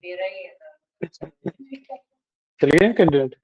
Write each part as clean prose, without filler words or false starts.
चल गए कैंडिडेट।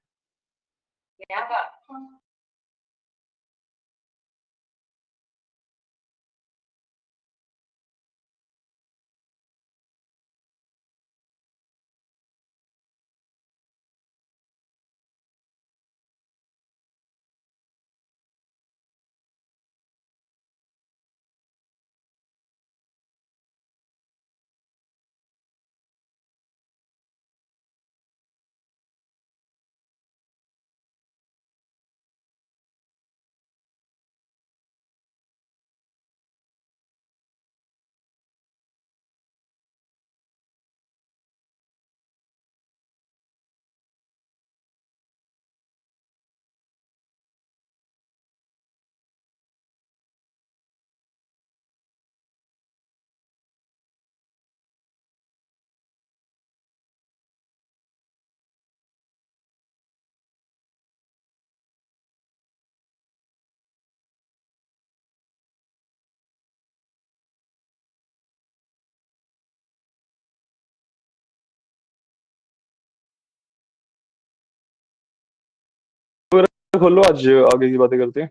खोलो, आज आगे की बातें करते हैं।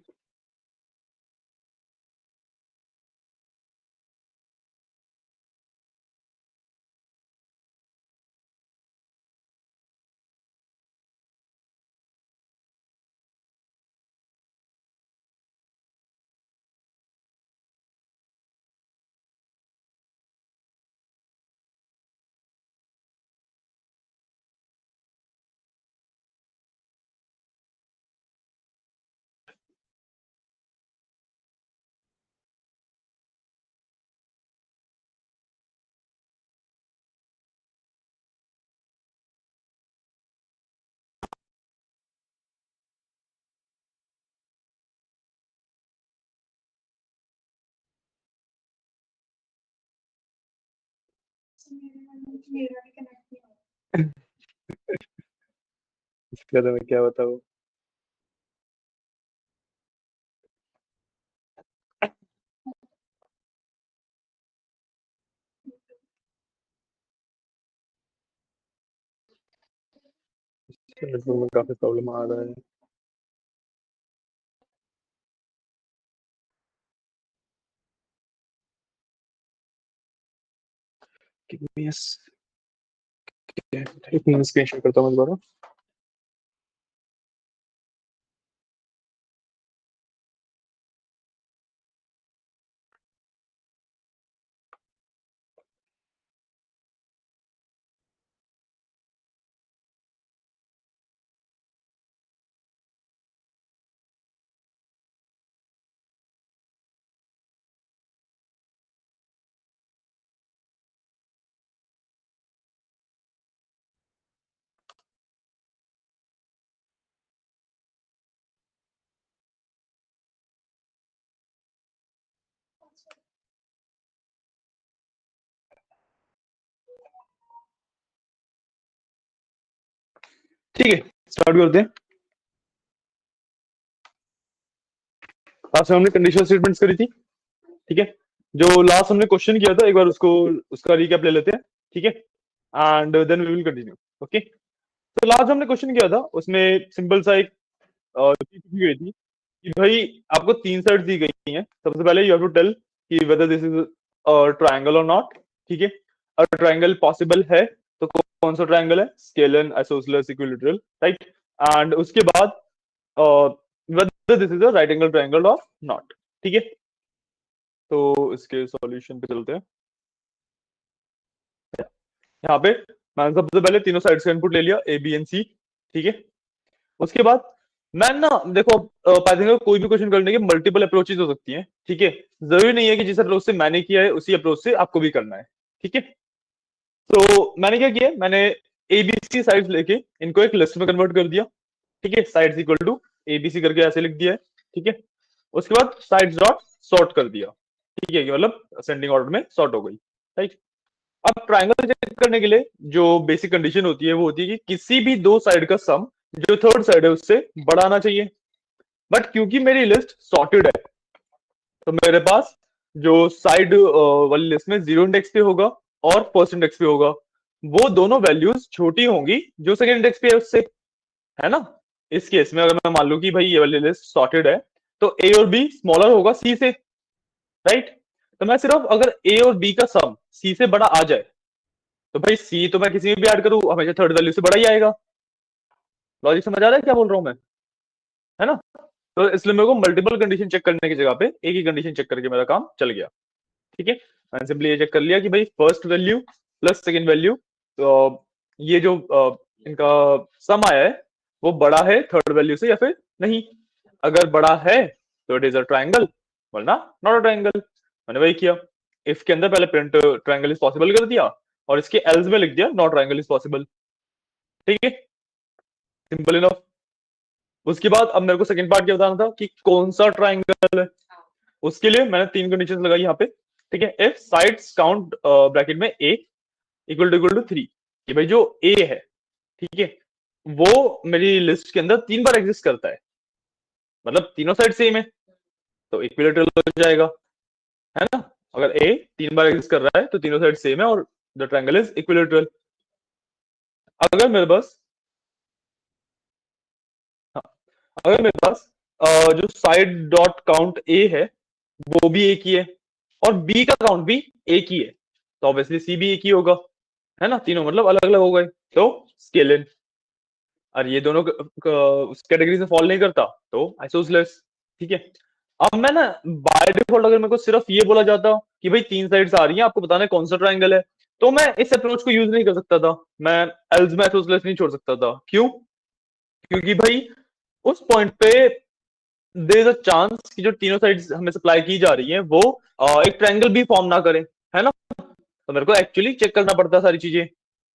इसका तो मैं क्या बताऊँ। नेटवर्क में काफी प्रॉब्लम आ रहा है। एक मिनट स्क्रीन शेयर करता हूँ दोबारा। ठीक है, स्टार्ट करते हैं। आज हमने कंडीशनल स्टेटमेंट्स करी थी, ठीक है। जो लास्ट हमने क्वेश्चन किया था, एक बार उसको उसका रिकैप ले लेते हैं, ठीक है, and then we will continue. Okay, तो लास्ट हमने क्वेश्चन किया था, उसमें सिंपल सा एक चीज़ दी गई थी कि भाई आपको तीन साइड दी गई हैं। सबसे पहले यू हैव टू टेल कि वेदर दिस इज ट्रायंगल और नॉट, ठीक है। अगर ट्रायंगल पॉसिबल है तो कौन सा ट्रायंगल है, scalene, isosceles, equilateral, right. And उसके बाद whether this is a right angle triangle और नॉट, ठीक है। तो इसके सॉल्यूशन पे चलते हैं। यहाँ पे मैंने सबसे पहले तीनों साइड्स का इनपुट ले लिया, ए बी एंड सी, ठीक है। उसके बाद मैं ना देखो, पाइथन का कोई भी क्वेश्चन करने की मल्टीपल अप्रोचेज हो सकती हैं, ठीक है। जरूरी नहीं है कि जिस अप्रोच से मैंने किया है उसी अप्रोच से आपको भी करना है, ठीक है। तो मैंने क्या किया, मैंने एबीसी साइड्स लेके इनको एक लिस्ट में कन्वर्ट कर दिया, ठीक है। साइड्स इक्वल टू एबीसी करके ऐसे लिख दिया है, ठीक है। उसके बाद साइड्स डॉट सॉर्ट कर दिया, ठीक है, कि मतलब असेंडिंग ऑर्डर में सॉर्ट हो गई, राइट। अब ट्रायंगल चेक करने के लिए जो बेसिक कंडीशन होती है वो होती है कि किसी भी दो साइड का सम जो थर्ड साइड है उससे बड़ा आना चाहिए। बट क्योंकि मेरी लिस्ट सॉर्टेड है, तो मेरे पास जो साइड वाली लिस्ट में जीरो इंडेक्स पे होगा और फर्स्ट इंडेक्स पे होगा, वो दोनों वैल्यूज छोटी होंगी जो सेकंड इंडेक्स पे है उससे, है ना। इस केस में अगर मैं मान लूं कि भाई ये वाली लिस्ट सॉर्टेड है, तो ए और बी स्मॉलर होगा सी से, राइट। तो मैं सिर्फ अगर ए और बी का सम सी से बड़ा आ जाए, तो भाई सी तो मैं किसी में भी ऐड करूं हमेशा थर्ड वैल्यू से बड़ा ही आएगा। लॉजिक समझ आ रहा है क्या बोल रहा हूं मैं, है ना। तो इसलिए मेरे को मल्टीपल कंडीशन चेक करने की जगह पे एक ही कंडीशन चेक करके मेरा काम चल गया। ठीक है, मैंने सिंपली ये चेक कर लिया कि भाई first value plus second value, तो ये जो इनका सम आया है वो बड़ा है थर्ड वैल्यू से या फिर नहीं। अगर बड़ा है तो इट इज अ ट्रायंगल, वरना नॉट अ ट्रायंगल। मैंने वही किया, इफ के अंदर पहले प्रिंट ट्रायंगल इज पॉसिबल कर दिया और इसके एल्स में लिख दिया नॉट ट्रायंगल इज पॉसिबल। ठीक है, सिंपल इनफ। उसके बाद अब मेरे को सेकंड पार्ट क्या बताना था कि कौन सा ट्रायंगल है। उसके लिए मैंने तीन कंडीशंस लगाई यहाँ पे। ठीक है, इफ साइड्स काउंट ब्रैकेट में ए इक्वल टू 3, कि भाई जो ए है, ठीक है, वो मेरी लिस्ट के अंदर 3 बार एग्जिस्ट करता है, मतलब तीनों साइड सेम है, तो इक्विलेटरल हो जाएगा, है ना। अगर ए 3 बार एग्जिस्ट कर रहा है तो तीनों साइड सेम है और द ट्रायंगल इज इक्विलेटरल। अगर मेरे पास, हाँ, अगर मेरे पास जो साइड डॉट काउंट ए है वो भी एक ही है और बी का काउंट भी एक ही है, तो ऑब्वियसली सी भी एक ही होगा, है ना। तीनों मतलब अलग अलग हो गए, तो स्केलिन। और ये दोनों उस कैटेगरी से फॉल नहीं करता तो आइसोसेलेस। ठीक है, अब मैं ना बाय डिफॉल्ट अगर मेरे को सिर्फ ये बोला जाता कि भाई 3 साइड्स आ रही हैं आपको बताना है कौन सा ट्रायंगल है, तो मैं इस अप्रोच को यूज नहीं कर सकता था, मैं एल्स में आइसोसेलेस नहीं छोड़ सकता था। क्यों? क्योंकि भाई उस पॉइंट पे देयर इज अ चांस कि जो तीनों साइड्स हमें सप्लाई की जा रही हैं वो एक ट्रायंगल भी फॉर्म ना करें, है ना। तो मेरे को एक्चुअली चेक करना पड़ता सारी चीजें,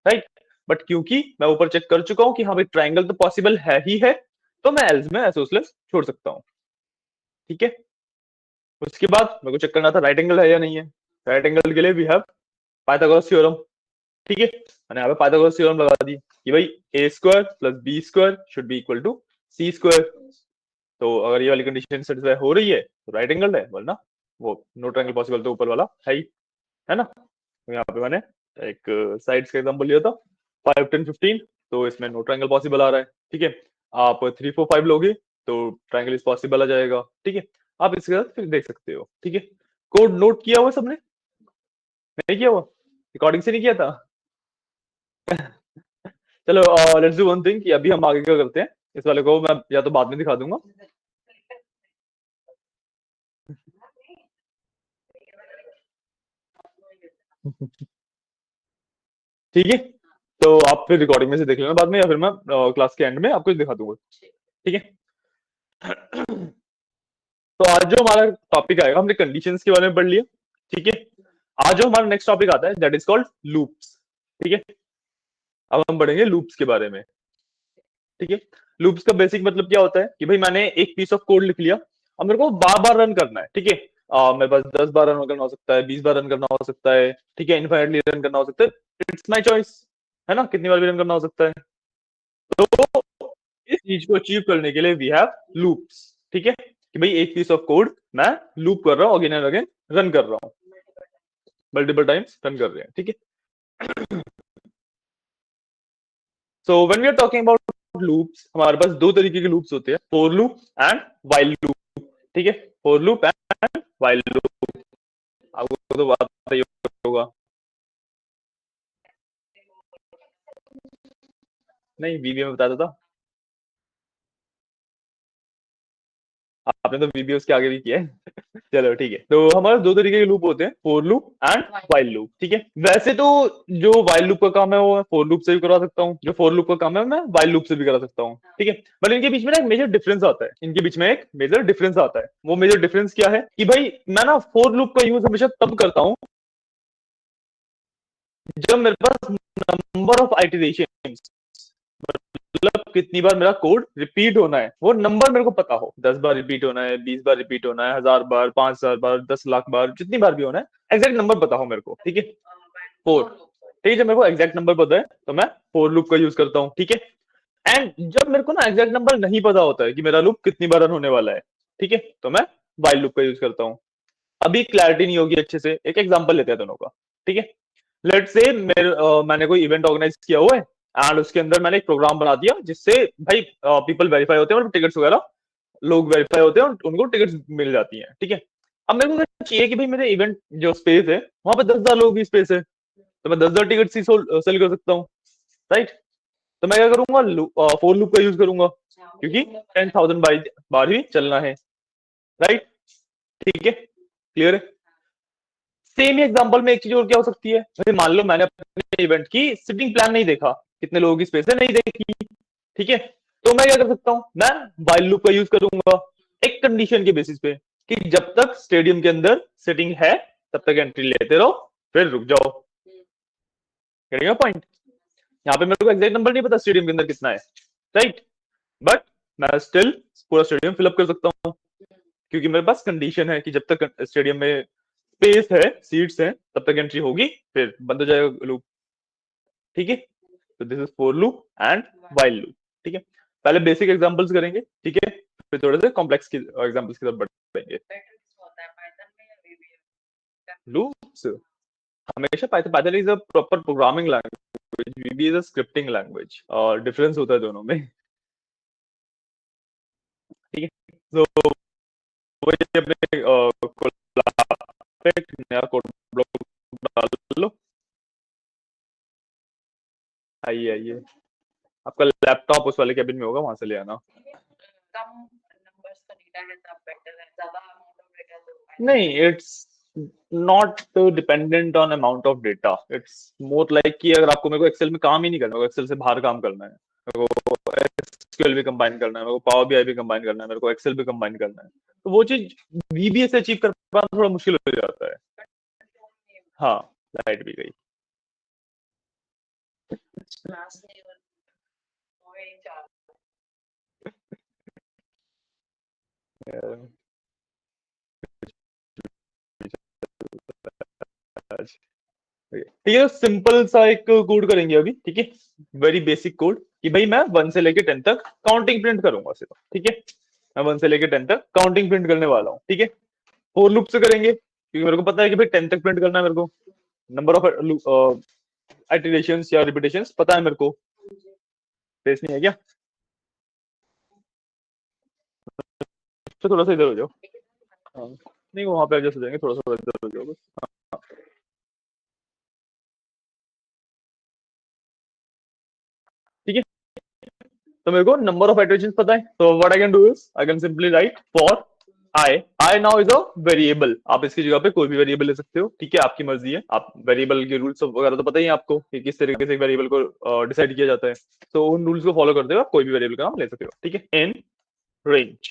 राइट। बट क्योंकि मैं ऊपर चेक कर चुका हूं कि हाँ भाई ट्रायंगल तो पॉसिबल है ही है, तो मैं एल्स में आइसोसेलेस छोड़ सकता हूँ। ठीक है, उसके बाद मेरे को चेक करना था राइट एंगल है या नहीं है। राइट एंगल के लिए वी हैव पाइथागोरस थ्योरम। ठीक है, मैंने यहाँ पे पाइथागोरस थ्योरम लगा दी कि भाई A square plus B square should be equal to C square. तो अगर ये वाली कंडीशन सेटिस्फाई हो रही है तो राइट एंगल है, वरना वो नो ट्रायंगल पॉसिबल तो ऊपर वाला है ना। तो यहाँ पे मैंने एक साइड्स का एग्जांपल लिया था 5 10 15, तो इसमें नो ट्रायंगल पॉसिबल आ रहा है। ठीक है, आप 3 4 5 लोगे तो ट्रायंगल इज पॉसिबल आ जाएगा। ठीक है, आप इसके साथ फिर देख सकते हो। ठीक है, कोड नोट किया हुआ सबने, नहीं किया हुआ, रिकॉर्डिंग से नहीं किया था। चलो लेट्स डू वन थिंग कि अभी हम आगे क्या करते हैं, इस वाले को मैं या तो बाद में दिखा दूंगा। ठीक है, तो आप फिर रिकॉर्डिंग में से देख लेना बाद में, या फिर मैं क्लास के एंड में आपको दिखा दूंगा। ठीक है, तो आज जो हमारा टॉपिक आएगा, हमने कंडीशंस के बारे में पढ़ लिया। ठीक है, आज जो हमारा नेक्स्ट टॉपिक आता है दैट इज कॉल्ड लूप्स। ठीक है, अब हम पढ़ेंगे लूप्स के बारे में। ठीक है, लूप्स का बेसिक मतलब क्या होता है कि भाई मैंने एक पीस ऑफ कोड लिख लिया, अब मेरे को बार बार रन करना है। ठीक है, मेरे पास 10 बार रन करना हो सकता है, 20 बार रन करना हो सकता है, ठीक है, इनफाइनटली रन करना हो सकता है, इट्स माई चॉइस, है ना, कितनी बार भी रन करना हो सकता है। तो इस चीज को अचीव करने के लिए वी हैव लूप्स। ठीक है, कि भाई एक पीस ऑफ कोड मैं लूप कर रहा हूँ, अगेन एंड अगेन रन कर रहा हूँ, मल्टीपल टाइम्स रन कर रहे हैं। ठीक है, so when we are talking about loops, हमारे पास दो तरीके के लूप्स होते हैं, for loop and while loop. ठीक है, for loop and while loop, आपको तो बात ही होगा। नहीं, वीबीए में बताता था, आपने तो वीबीए उसके आगे भी किया है। चलो ठीक है, तो हमारे दो तरीके के लूप होते हैं, for loop and while loop. ठीक है, वैसे तो जो व्हाइल लूप का काम है वो मैं फॉर लूप से भी करा सकता हूँ, जो फॉर लूप का काम है मैं व्हाइल लूप से भी करा सकता हूँ। ठीक है, बट इनके बीच में ना एक मेजर डिफरेंस आता है, इनके बीच में एक मेजर डिफरेंस आता है। वो मेजर डिफरेंस क्या है कि भाई मैं ना फॉर लूप का यूज हमेशा तब करता हूँ जब मेरे पास नंबर ऑफ आइटरेशन, मतलब कितनी बार मेरा कोड रिपीट होना है वो नंबर मेरे को पता हो, 10 बार रिपीट होना है, 20 बार रिपीट होना है, 1000 बार, 5000 बार, 10 लाख बार, जितनी बार भी होना है, एग्जैक्ट नंबर पता हो मेरे को। ठीक है, फोर। ठीक है, जब मेरे को एग्जैक्ट नंबर पता है तो मैं फोर लूप का यूज करता हूँ। ठीक है, एंड जब मेरे को ना एग्जैक्ट नंबर नहीं पता होता है कि मेरा लूप कितनी बार रन होने वाला है, ठीक है, तो मैं वाइल लूप का यूज करता हूँ। अभी क्लैरिटी नहीं होगी अच्छे से, एक एग्जांपल लेते हैं दोनों का। ठीक है, लेट से मैंने कोई इवेंट ऑर्गेनाइज किया हुआ है एंड उसके अंदर मैंने एक प्रोग्राम बना दिया जिससे भाई पीपल वेरीफाई होते हैं और टिकट्स वगैरह लोग वेरीफाई होते हैं और उनको टिकट्स मिल जाती हैं, ठीक है। अब मेरे को क्या चाहिए कि भाई मेरे इवेंट जो स्पेस है वहां पे 10,000 लोगों की स्पेस है, तो मैं 10,000 टिकट ही सेल कर सकता हूँ, राइट। तो मैं क्या करूंगा, फोर लूप का यूज करूंगा क्योंकि 10,000 बार ही चलना है, राइट। ठीक है, क्लियर है। सेम ही एग्जांपल में एक चीज और क्या हो सकती है, जैसे मान लो मैंने अपने इवेंट की सिटिंग प्लान नहीं देखा, कितने लोगों की स्पेस है नहीं देखी, ठीक है। तो मैं क्या कर सकता हूँ, मैं वाइल लूप का यूज करूंगा एक कंडीशन के बेसिस पे कि जब तक स्टेडियम के अंदर सिटिंग है तब तक एंट्री लेते रहो, फिर रुक जाओ। पॉइंट, यहाँ पे मेरे को एग्जैक्ट नंबर नहीं पता स्टेडियम के अंदर कितना है, राइट। बट मैं स्टिल पूरा स्टेडियम फिलअप कर सकता हूँ क्योंकि मेरे पास कंडीशन है कि जब तक स्टेडियम में स्पेस है, सीट्स हैं, तब तक एंट्री होगी, फिर बंद हो जाएगा लूप, ठीक है। तो this is for loop and while loop, ठीक है। पहले बेसिक एग्जांपल्स करेंगे, ठीक है, फिर थोड़े से कॉम्प्लेक्स की एग्जांपल्स की तरफ बढ़ेंगे। लूप्स हमेशा Python Python is a proper programming language, VB is a scripting language और डिफरेंस होता है दोनों में, ठीक है। तो वही अपने पे एक नया कोड ब्लॉक डाल लो। आइए आइए, आपका लैपटॉप उस वाले कैबिन में होगा, वहां से ले आना। नहीं, it's not dependent on amount of data, it's more like कि अगर आपको मेरे को एक्सेल में काम ही नहीं करना, एक्सेल से बाहर काम करना है, मेरे को एसक्यूएल भी कंबाइन करना है, मेरे को पावर बीआई भी कंबाइन करना है, मेरे को एक्सेल भी कंबाइन करना है, तो वो चीज वीबीए से अचीव कर पाना थोड़ा मुश्किल हो जाता है। हाँ, लाइट भी गई। ठीक है, सिंपल सा एक कोड करेंगे अभी, ठीक है। वेरी बेसिक कोड कि भाई मैं 1 से लेके 10 तक काउंटिंग प्रिंट करूंगा सिर्फ, ठीक है। मैं 1 से लेके 10 तक काउंटिंग प्रिंट करने वाला हूँ, ठीक है। फोर लूप से करेंगे क्योंकि मेरे को पता है कि भाई 10 तक प्रिंट करना है मेरे को, नंबर ऑफ इटरेशंस या रिपीटेशंस पता है मेरे को, स्पेस नहीं है क्या, तो थोड़ा सा इधर हो जाओ। हाँ, नहीं वहां पे एडजस्ट हो जाएंगे, थोड़ा सा इधर हो जाओ बस। हाँ, ठीक है। तो मेरे को नंबर ऑफ इटरेशंस पता है, तो what I can do is I can simply write for I, I now is a variable, आप इसकी जगह पे कोई भी वेरिएबल ले सकते हो, ठीक है, आपकी मर्जी है। आप वेरिएबल के रूल्स वगैरह तो पता ही है आपको कि किस तरीके से वेरिएबल को डिसाइड किया जाता है, तो उन रूल्स को फॉलो करते हुए आप कोई भी वेरिएबल का नाम ले सकते हो, ठीक है, इन रेंज,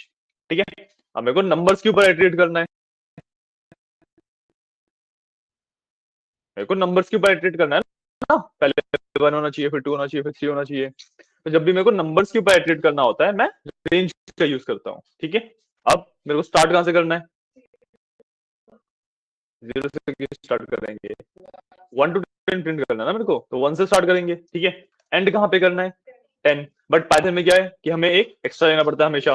ठीक है। अब मेरे को नंबर्स के ऊपर इटरेट करना है, मेरे को नंबर्स के ऊपर इटरेट करना है ना, पहले 1 होना चाहिए, फिर 2 होना चाहिए, फिर 3 होना चाहिए। तो जब भी मेरे को नंबर्स के ऊपर इटरेट करना होता है मैं रेंज का यूज करता हूँ, ठीक है। अब मेरे को स्टार्ट कहां से करना है, 0 से स्टार्ट करेंगे, 1 to 10 प्रिंट करना है ना मेरे को, तो 1 से स्टार्ट करेंगे, ठीक है। एंड कहाँ पे करना है, 10, बट पाइथन में क्या है कि हमें एक एक्स्ट्रा लेना पड़ता है हमेशा,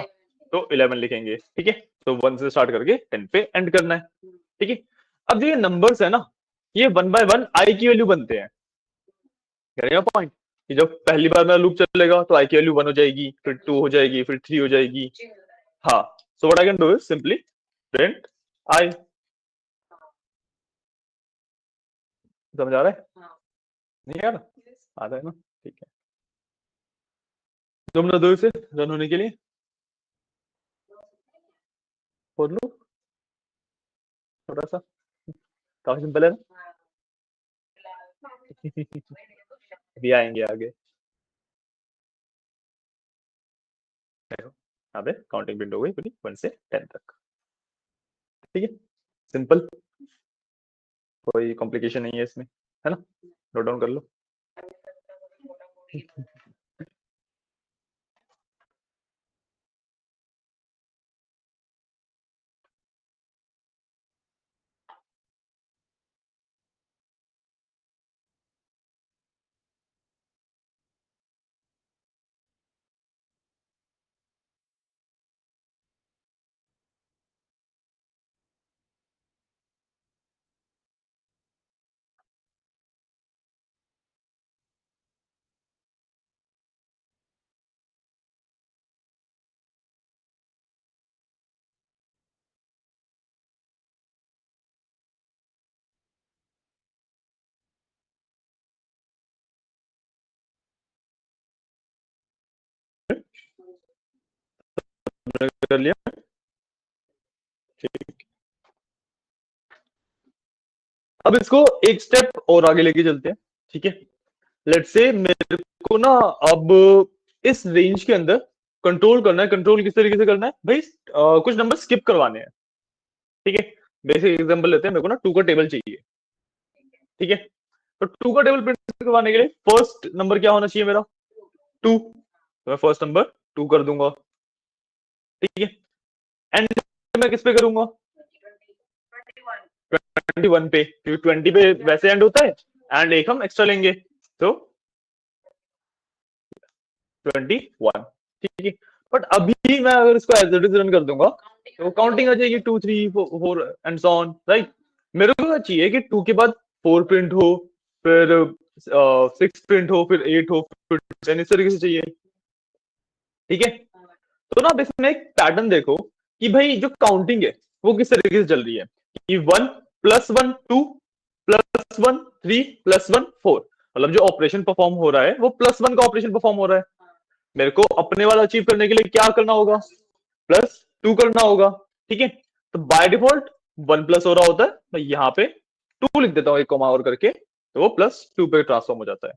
तो 11 लिखेंगे, ठीक है। तो 1 से स्टार्ट करके 10 पे एंड करना है, ठीक है। अब जो ये नंबर्स है ना, ये 1 by 1 आई की वैल्यू बनते हैं, करेगा पॉइंट, कि जब पहली बार मेरा लूप चलेगा तो आई की वैल्यू 1 हो जाएगी, फिर 2 हो जाएगी, फिर 3 हो जाएगी। हाँ, so what I can do is simply print I, समझ आ रहा है, नहीं आ रहा, आ रहा है ना, ठीक है। 2 मिनट दो इसे रन होने के लिए, खोल लो थोड़ा सा, काफी सिंपल है ना। भी आएंगे आगे, देखो यहाँ पे काउंटिंग विंडो हो गई पूरी 1 से 10 तक, ठीक है, सिंपल, कोई कॉम्प्लिकेशन नहीं है इसमें, है ना, नोट डाउन कर लो। कर लिया, ठीक। अब इसको एक स्टेप और आगे लेके चलते हैं, ठीक है। लेट्स से मेरे को ना अब इस रेंज के अंदर कंट्रोल करना है। कंट्रोल किस तरीके से करना है भाई? कुछ नंबर स्किप करवाने हैं, ठीक है। बेसिक एग्जांपल लेते हैं, मेरे को ना 2 का टेबल चाहिए, ठीक है। तो 2 का टेबल प्रिंट करवाने के लिए फर्स्ट नंबर क्या होना चाहिए मेरा? 2। तो मैं फर्स्ट नंबर 2 कर दूंगा, ठीक है। एंड मैं किस पे करूंगा? 21 पे, क्योंकि 20 पे वैसे एंड होता है, एंड एक हम एक्स्ट्रा लेंगे, तो 21, ठीक है। बट अभी मैं अगर इसको एज इट इज रन कर दूंगा तो काउंटिंग आ जाएगी 2 3 4 एंड सो ऑन, राइट। मेरे को चाहिए कि 2 के बाद 4 प्रिंट हो, फिर 6 प्रिंट हो, फिर 8 हो, फिर 10, इस तरीके से चाहिए, ठीक है। तो ना अब इसमें एक पैटर्न देखो कि भाई जो काउंटिंग है वो किस तरीके से चल रही है, कि 1 +1 2 +1 3 +1 4, मतलब जो ऑपरेशन परफॉर्म हो रहा है वो +1 का ऑपरेशन परफॉर्म हो रहा है। मेरे को अपने वाला अचीव करने के लिए क्या करना होगा? +2 करना होगा, ठीक है। तो बाय डिफॉल्ट 1 प्लस हो रहा होता है, मैं यहाँ पे 2 लिख देता हूँ, एक कॉमा और करके, तो वो +2 पे ट्रांसफॉर्म हो जाता है।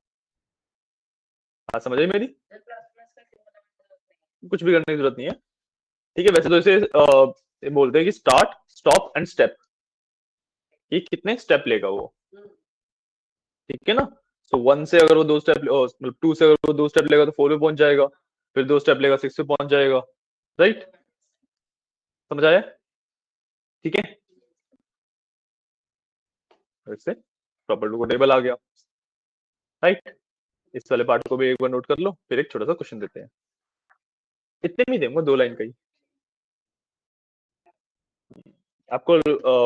बात समझ आई मेरी? कुछ भी करने की जरूरत नहीं है, ठीक है। वैसे तो इसे ये बोलते हैं कि स्टार्ट स्टॉप एंड स्टेप, ये कितने स्टेप लेगा वो, ठीक है ना। तो 1 से अगर वो 2 स्टेप, मतलब 2 से अगर वो 2 स्टेप लेगा तो 4 पे पहुंच जाएगा, फिर 2 स्टेप लेगा 6 पे पहुंच जाएगा, राइट। समझ आया? ठीक है। वैसे प्रॉपर टू को टेबल आ गया, राइट। इस वाले पार्ट को भी एक बार नोट कर लो, फिर एक छोटा सा क्वेश्चन देते हैं। इतने में ही देंगे, 2 लाइन का ही। आपको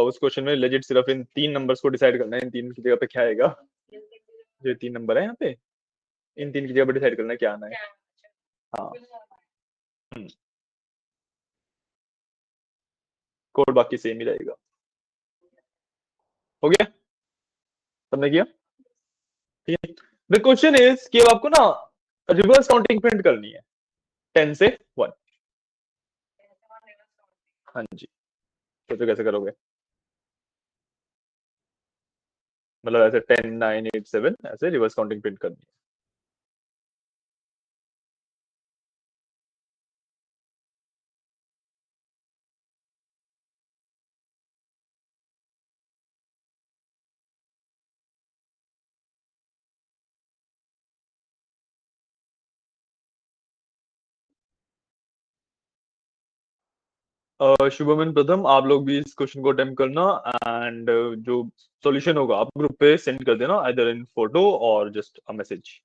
उस क्वेश्चन में लेजिट सिर्फ इन 3 नंबर्स को डिसाइड करना है, इन 3 की जगह पे क्या आएगा। जो 3 नंबर है यहाँ पे, इन 3 की जगह पे डिसाइड करना है क्या आना है। हाँ, कोड बाकी सेम ही रहेगा। हो गया? सबने किया? ठीक है। द क्वेश्चन इज कि अब आपको ना रिवर्स काउंटिंग प्रिंट करनी है, 10 से 1। हाँ जी। तो कैसे करोगे? मतलब ऐसे 10 9 8 7 ऐसे रिवर्स काउंटिंग प्रिंट करनी है। शुभमन प्रथम, आप लोग भी इस क्वेश्चन को अटेम्प्ट करना, एंड जो सॉल्यूशन होगा आप ग्रुप पे सेंड कर देना, आइदर इन फोटो और जस्ट अ मैसेज।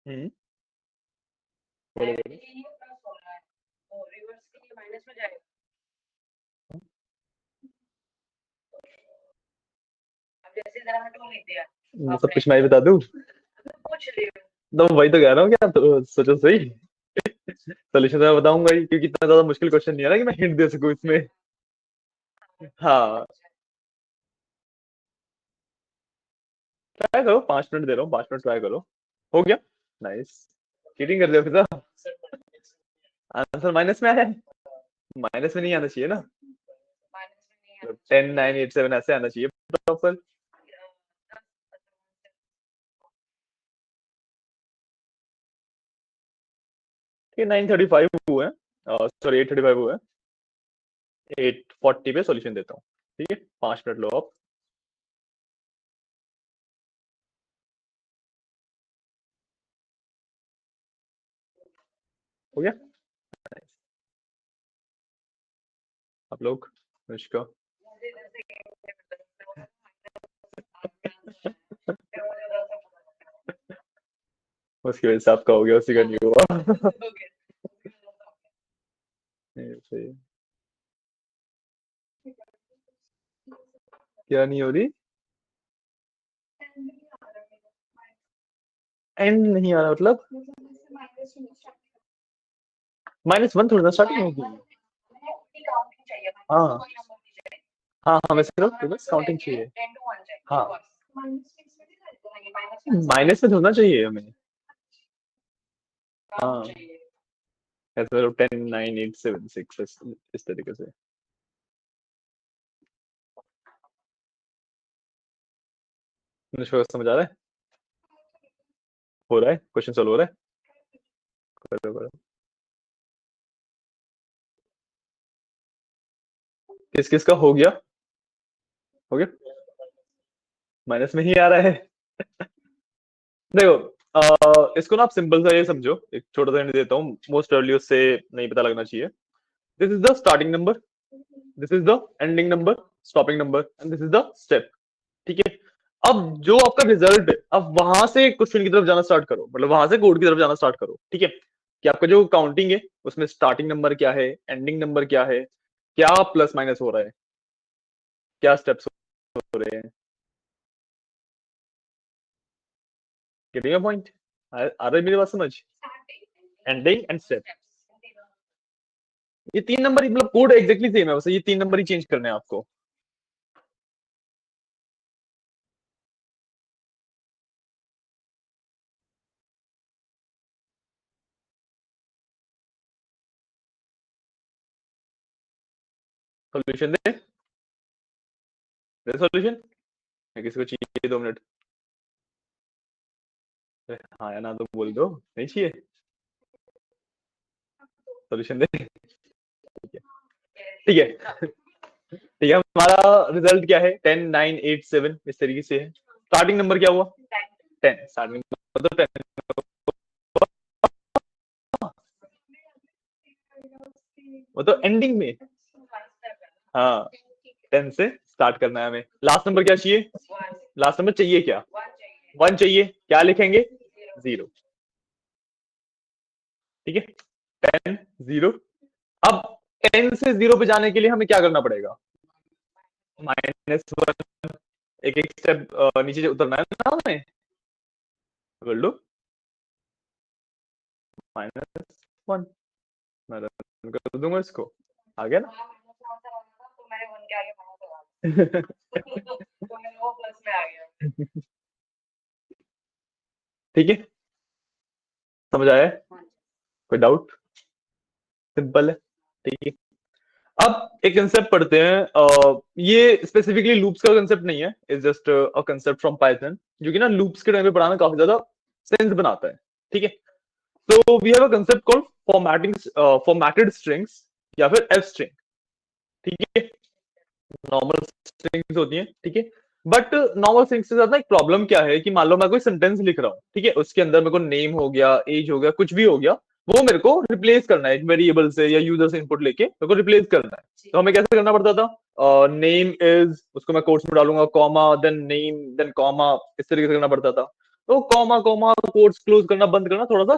हम्म, बोलो बोलो। सब कुछ मैं ही बता दूं? तो वही तो कह रहा हूँ, क्या तो सोचो सही। सोल्यूशन तो मैं बताऊंगा ही, क्योंकि इतना ज्यादा मुश्किल क्वेश्चन नहीं है ना कि मैं हिंट दे सकूं इसमें। हाँ, ट्राई करो, 5 मिनट दे रहा हूँ, 5 मिनट ट्राई करो। हो गया? नाइस। चीटिंग कर रहे हो फिर तो। आंसर माइनस में आया है? माइनस में नहीं आना चाहिए ना, 10 9 8 7 ऐसे आना चाहिए प्रॉपर। 9:35 हुए हैं, सॉरी 8:35 हुए हैं। 8:40 पे सॉल्यूशन देता हूँ, ठीक है। 5 मिनट लो आप। हो गया? आप लोग अनुष्का। उसकी वजह से आपका हो गया, उसी का नहीं हुआ। सही। क्या नहीं हो रही? एंड नहीं आ रहा मतलब? -1 थोड़ा सा स्टार्टिंग होगी। हाँ हाँ हाँ, वैसे करो, बस काउंटिंग चाहिए। हाँ, माइनस में होना चाहिए हमें। हाँ, ऐसे 10, 9, 8, 7, 6 इस तरीके से। मुझे समझ आ रहा है? हो रहा है, क्वेश्चन सॉल्व हो रहा है। करो करो। किस किस का हो गया? हो गया। माइनस में ही आ रहा है। देखो, इसको ना आप सिंपल सा ये समझो, एक छोटा सा हिंट देता हूँ, मोस्ट अर्ली उससे नहीं पता लगना चाहिए। This is the starting number, this is the ending number, stopping number, and this is the step. ठीक है। अब जो आपका रिजल्ट है, अब वहां से क्वेश्चन की तरफ जाना स्टार्ट करो, मतलब वहां से कोड की तरफ जाना स्टार्ट करो। ठीक है, कि आपका जो काउंटिंग है उसमें स्टार्टिंग नंबर क्या है, एंडिंग नंबर क्या है, क्या प्लस माइनस हो रहा है, क्या स्टेप्स हो रहे हैं। Getting a point? आ रहा है मेरी बात समझ? एंडिंग एंड स्टेप, ये 3 नंबर ही, मतलब कोड एग्जैक्टली सेम है, बस ये 3 नंबर ही चेंज करने हैं आपको। सोल्यूशन दे सोल्यूशन। किसी को चाहिए 2 मिनट? हाँ या ना तो बोल दो, नहीं चाहिए? सोल्यूशन दे। ठीक है। ठीक है, हमारा रिजल्ट क्या है? 10, 9, 8, 7 इस तरीके से है। स्टार्टिंग नंबर क्या हुआ? 10। स्टार्टिंग नंबर तो 10। वो तो एंडिंग में। हाँ, 10 से स्टार्ट करना है हमें। लास्ट नंबर क्या चाहिए? लास्ट नंबर चाहिए क्या? 1 चाहिए। क्या लिखेंगे? 0। ठीक है, 10, 0। अब 10 से 0 पे जाने के लिए हमें क्या करना पड़ेगा? -1। एक एक स्टेप नीचे उतरना है ना हमें। कर लो। -1। मैं रन कर दूंगा इसको। आ गया ना? ठीक है, समझ आया है? कोई डाउट? सिंपल है। ठीक है। अब एक कंसेप्ट पढ़ते हैं, ये स्पेसिफिकली लूप्स का कंसेप्ट नहीं है, it's just a concept from Python, जो कि ना लूप्स के टाइम पे पढ़ाना काफी ज्यादा सेंस बनाता है। ठीक है, तो we have a concept called formatting, formatted strings या फिर एफ स्ट्रिंग। ठीक है, नॉर्मल स्ट्रिंग्स होती हैं। ठीक है, बट नॉर्मल स्ट्रिंग्स के साथ ना एक प्रॉब्लम क्या है कि मान लो मैं कोई सेंटेंस लिख रहा हूँ, ठीक है, उसके अंदर मेरे को नेम हो गया, एज हो गया, कुछ भी हो गया, वो मेरे को रिप्लेस करना है एक वेरिएबल से या यूजर से इनपुट लेके मेरे को रिप्लेस करना है। तो हमें कैसे करना पड़ता था? नेम इज, उसको मैं कोट्स में डालूंगा, comma, then name, then comma, इस तरीके से करना पड़ता था। तो कॉमा कॉमा कोट्स क्लोज करना बंद करना थोड़ा सा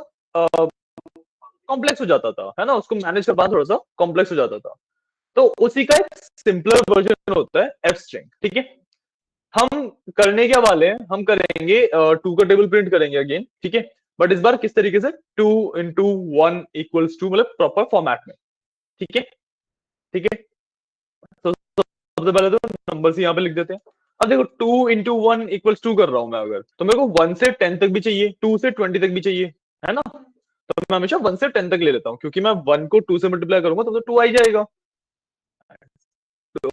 कॉम्प्लेक्स हो जाता था, है ना, उसको मैनेज कर पाना थोड़ा सा कॉम्प्लेक्स हो जाता था। तो उसी का एक सिंपलर वर्जन होता है एफ स्ट्रिंग। ठीक है, हम करने क्या वाले हैं, हम करेंगे टू का टेबल प्रिंट करेंगे अगेन। ठीक है, बट इस बार किस तरीके से? 2 × 1 = 2, मतलब प्रॉपर फॉर्मेट में। ठीक है। ठीक है, तो सबसे पहले तो नंबर यहाँ पे लिख देते हैं। अब देखो, 2 × 1 = 2 कर रहा हूं मैं अगर, तो मेरे को 1 से 10 तक भी चाहिए, 2 से 20 तक भी चाहिए, है ना? तो मैं हमेशा 1 से 10 तक ले लेता हूँ, क्योंकि मैं 1 को 2 से मल्टीप्लाई करूंगा तो 2 आ ही जाएगा। तो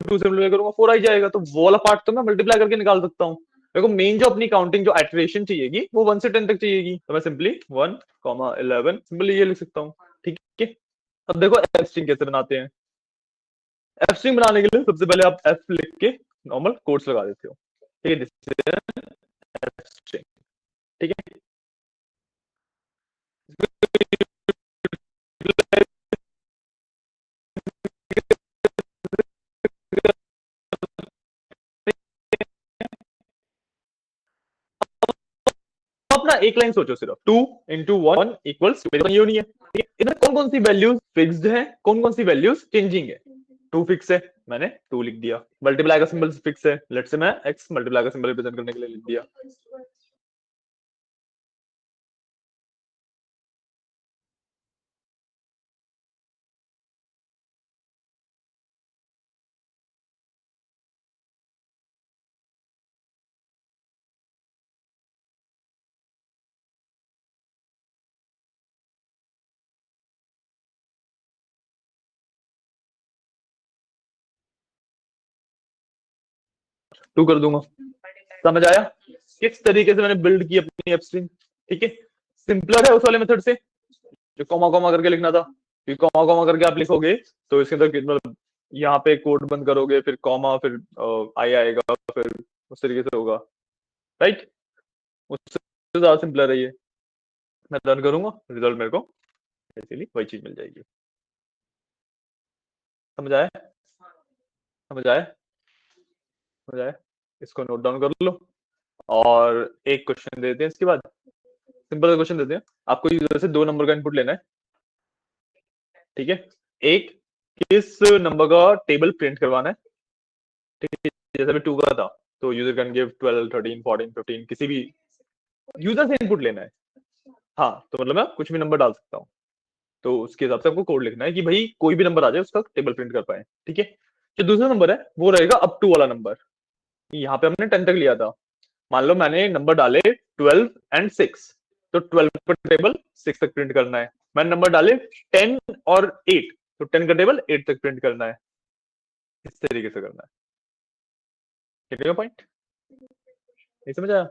2 से मल्टीप्लाई करूंगा 4 आ ही जाएगा, तो वो वाला पार्ट तो मैं मल्टीप्लाई करके निकाल सकता हूँ। मेरे को मेन जो अपनी काउंटिंग जो एटरेशन चाहिएगी वो 1 से 10 तक चाहिएगी, तो मैं सिंपली 1, 11 सिंपली ये लिख सकता हूँ। ठीक है, अब देखो एफ स्ट्रिंग कैसे बनाते हैं। एफ स्ट्रिंग बनाने के लिए सबसे पहले आप एफ लिख के नॉर्मल कोट्स लगा देते हो। ठीक है, दिस एफ स्ट्रिंग। ठीक है, एक लाइन सोचो सिर्फ, 2 इंटू 1 इक्वल्स ये नहीं है। इधर कौन कौन सी वैल्यूज फिक्स्ड है, कौन कौन सी वैल्यूज चेंजिंग है। 2 फिक्स है, मैंने 2 लिख दिया। मल्टीप्लाई का सिंबल फिक्स है, लेट्स से मैं x मल्टीप्लाई का सिंबल रिप्रेजेंट करने के लिए लिख दिया। टू कर दूंगा। समझ आया किस तरीके से मैंने बिल्ड की अपनी एप स्ट्रीम। ठीक है, सिंपलर है उस वाले मेथड से जो कॉमा कॉमा करके लिखना था। कॉमा कॉमा करके आप लिखोगे तो इसके अंदर मतलब यहाँ पे कोड बंद करोगे, फिर कॉमा, फिर आई आएगा, फिर उस तरीके से होगा। राइट, उससे ज्यादा सिंपलर है ये। मैं रन करूंगा, रिजल्ट मेरे को इसीलिए वही चीज मिल जाएगी। समझ आया, समझ आया, समझ आया। इसको नोट डाउन कर लो और एक क्वेश्चन देते हैं इसके बाद। सिंपल क्वेश्चन देते हैं आपको, यूजर से 2 नंबर का इनपुट लेना है। ठीक है, एक किस नंबर का टेबल प्रिंट करवाना है। ठीक है, जैसे भी 2 का था तो यूजर कैन गिव 12 13 14 15 किसी भी यूजर से इनपुट लेना है। हाँ, तो मतलब मैं कुछ भी नंबर डाल सकता हूँ, तो उसके हिसाब से आपको कोड लिखना है कि भाई कोई भी नंबर आ जाए उसका टेबल प्रिंट कर पाए। ठीक है, जो दूसरा नंबर है वो रहेगा अप टू वाला नंबर। यहाँ पे हमने 10 तक लिया था, मान लो मैंने नंबर डाले 12 एंड 6, तो 12 का टेबल 6 तक प्रिंट करना है। मैंने नंबर डाले 10 और 8, तो 10 का टेबल 8 तक प्रिंट करना है। इस तरीके से करना है। ठीक है पॉइंट, नहीं समझ आया।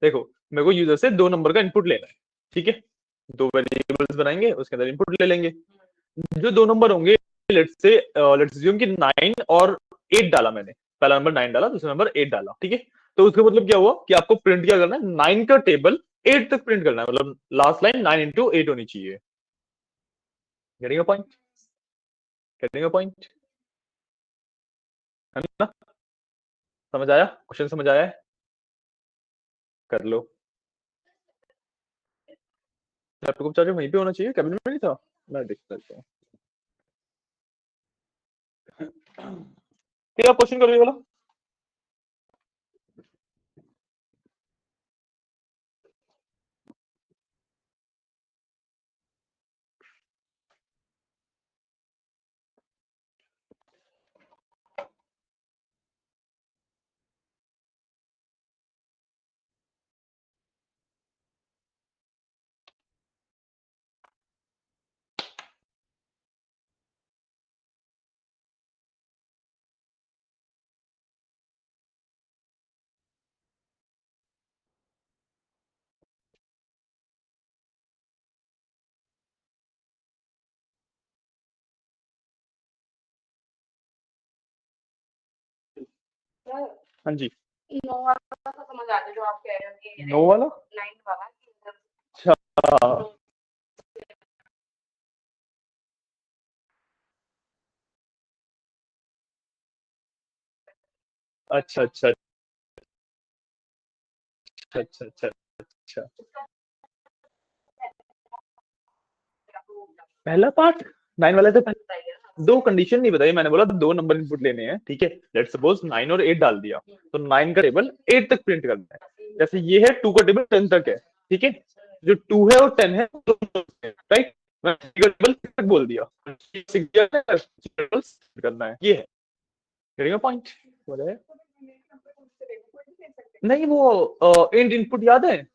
देखो, मेरे को यूजर से 2 नंबर का इनपुट लेना है। ठीक है, 2 वेरिएबल्स बनाएंगे, उसके अंदर इनपुट ले लेंगे। जो 2 नंबर होंगे, लेट्स अज्यूम कि 9 और 8 डाला मैंने। पहला नंबर 9 डाला, दूसरा नंबर 8 डाला। ठीक है, तो उसका मतलब क्या हुआ कि आपको प्रिंट क्या करना है, 9 का टेबल 8 तक प्रिंट करना है, मतलब लास्ट लाइन 9 इंटू 8 होनी चाहिए। Getting a point, getting a point, है ना। समझ आया, क्वेश्चन समझ आया है, कर लो। लैपटॉप चार्जर वहीं पे होना चाहिए, कैबिन में नहीं था, मैं देख सकता हूँ। फिर आप क्वेश्चन करो ये वाला। हाँ जी, नो वाला तो समझ आ गया जो आप कह रहे हो कि नो वाला 9 वाला। अच्छा अच्छा अच्छा अच्छा अच्छा अच्छा अच्छा। पहला पार्ट 9 वाला तो दो कंडीशन नहीं बताई, मैंने बोला 2 नंबर इनपुट लेने हैं। ठीक है, लेट्स सपोज 9 और 8 डाल दिया, तो 9 का टेबल 8 तक प्रिंट करना है। जैसे ये है 2 का टेबल 10 तक है। ठीक है, जो 2 है और 10 है, राइट, मैंने टेबल 6 तक बोल दिया, 6 करना है, ये है पॉइंट। नहीं, वो इंट इनपुट याद है,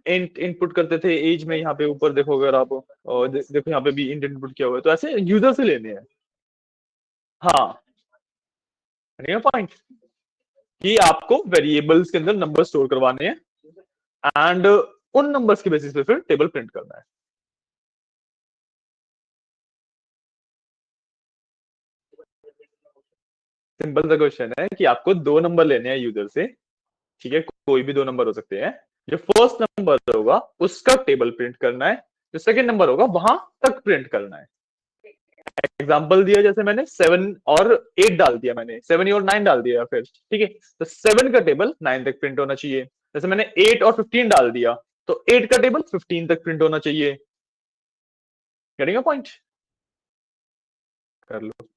इंट इनपुट करते थे एज में। यहाँ पे ऊपर देखो अगर आप, देखो यहाँ पे भी इंट इनपुट किया हुआ है, तो ऐसे यूजर से लेने हैं। हाँ, पॉइंट कि आपको वेरिएबल्स के अंदर नंबर स्टोर करवाने हैं एंड उन नंबर्स के बेसिस पे फिर टेबल प्रिंट करना है। सिंपल सा क्वेश्चन है कि आपको 2 नंबर लेने हैं यूजर से। ठीक है, कोई भी 2 नंबर हो सकते हैं। जो फर्स्ट नंबर होगा उसका टेबल प्रिंट करना है, जो सेकंड नंबर होगा वहां तक प्रिंट करना है। एग्जांपल दिया, जैसे मैंने 7 और 8 डाल दिया, मैंने 7 और 9 डाल दिया फिर। ठीक है, तो 7 का टेबल 9 तक प्रिंट होना चाहिए। जैसे मैंने 8 और 15 डाल दिया, तो 8 का टेबल 15 तक प्रिंट होना चाहिए। Getting a point? कर लो।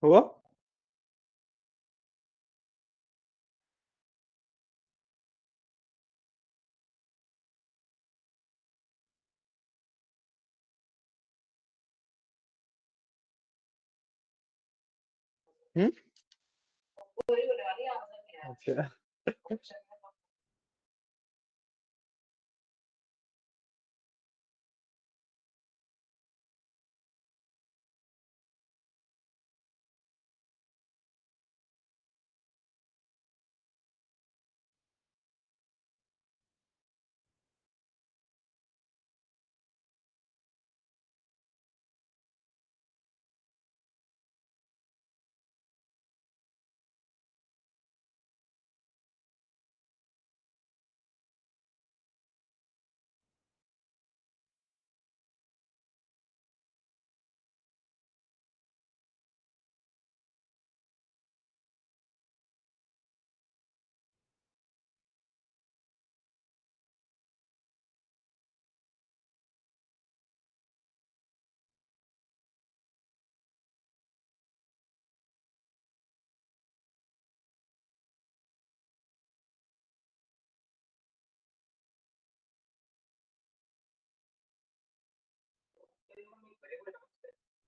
हुआ? हम्म। अच्छा।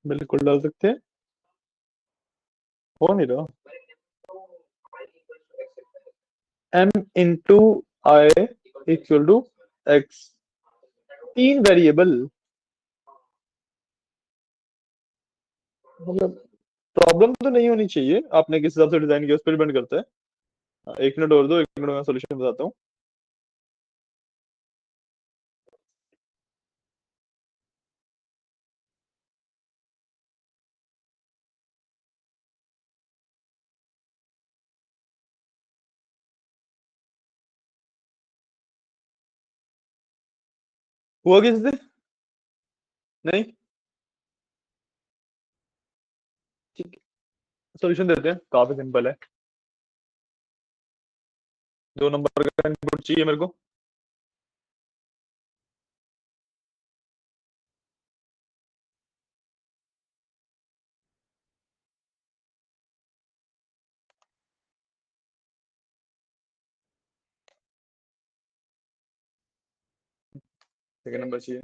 बिल्कुल डाल सकते हैं। हो नहीं रहा। M into I equal to X. तीन वेरिएबल। मतलब प्रॉब्लम तो नहीं होनी चाहिए, आपने किस हिसाब से डिजाइन किया उस पर डिपेंड करता है। हाँ, एक मिनट और दो, एक मिनट में सोल्यूशन बताता हूँ। हुआ किससे? नहीं। ठीक है, सोल्यूशन देते हैं, काफी सिंपल है। दो नंबर का इनपुट चाहिए मेरे को। सेकंड नंबर चाहिए।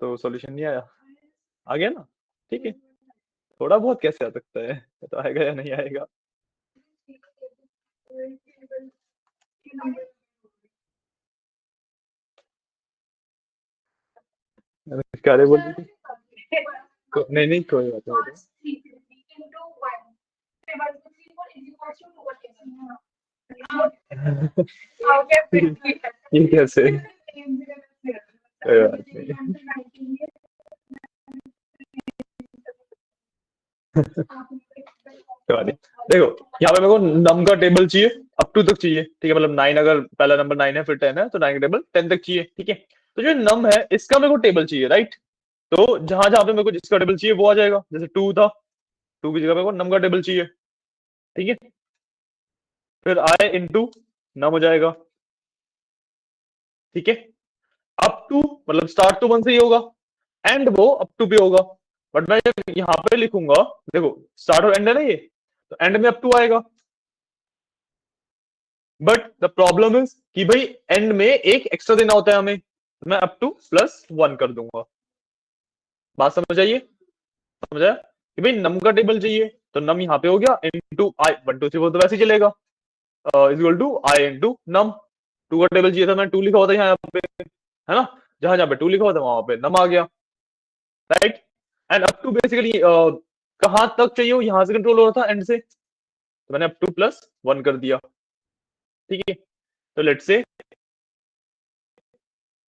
तो सॉल्यूशन नहीं आया? आ गया ना? ठीक है। थोड़ा बहुत कैसे आ सकता है, ये तो आएगा या नहीं आएगा। क्या रे बोल रही थी? नहीं नहीं, कोई बात नहीं। ये कैसे? कोई बात नहीं। कोई बात नहीं। देखो, यहाँ पे मेरे को नम का टेबल चाहिए, अप टू तक चाहिए, ठीक है। मतलब नाइन, अगर पहला नंबर नाइन है फिर टेन है तो नाइन का टेबल टेन तक चाहिए, ठीक है। तो जो नम है इसका मेरे को टेबल चाहिए, राइट। तो जहां जहां पे मेरे को जिसका टेबल चाहिए वो आ जाएगा, जैसे टू था, टू की जगह मेरे को नम का टेबल चाहिए, ठीक है। फिर आई इंटू नम हो जाएगा, ठीक है। अप टू मतलब स्टार्ट तो वन से ही होगा, एंड वो अप टू भी होगा। बट मैं जब यहाँ पे लिखूंगा, देखो स्टार्ट और एंड है ना ये, तो एंड में अप टू आएगा। बट द प्रॉब्लम इज कि भाई एंड में एक एक्स्ट्रा देना होता है हमें, तो मैं अप टू प्लस वन कर दूंगा। बात समझ आइए? समझ आया कि भाई नम का टेबल चाहिए, तो नम यहाँ पे हो गया into I, one two three four तो वैसे ही चलेगा, is equal to I into num. Two का टेबल चाहिए था, मैं टू लिखा होता यहाँ पे, है ना। जहां जहां पे टू लिखा होता वहां पे नम आ गया, right. And up to basically कहां तक चाहिए, वो यहां से कंट्रोल हो रहा था एंड से, तो मैंने अप टू प्लस वन कर दिया, ठीक है। तो लेट से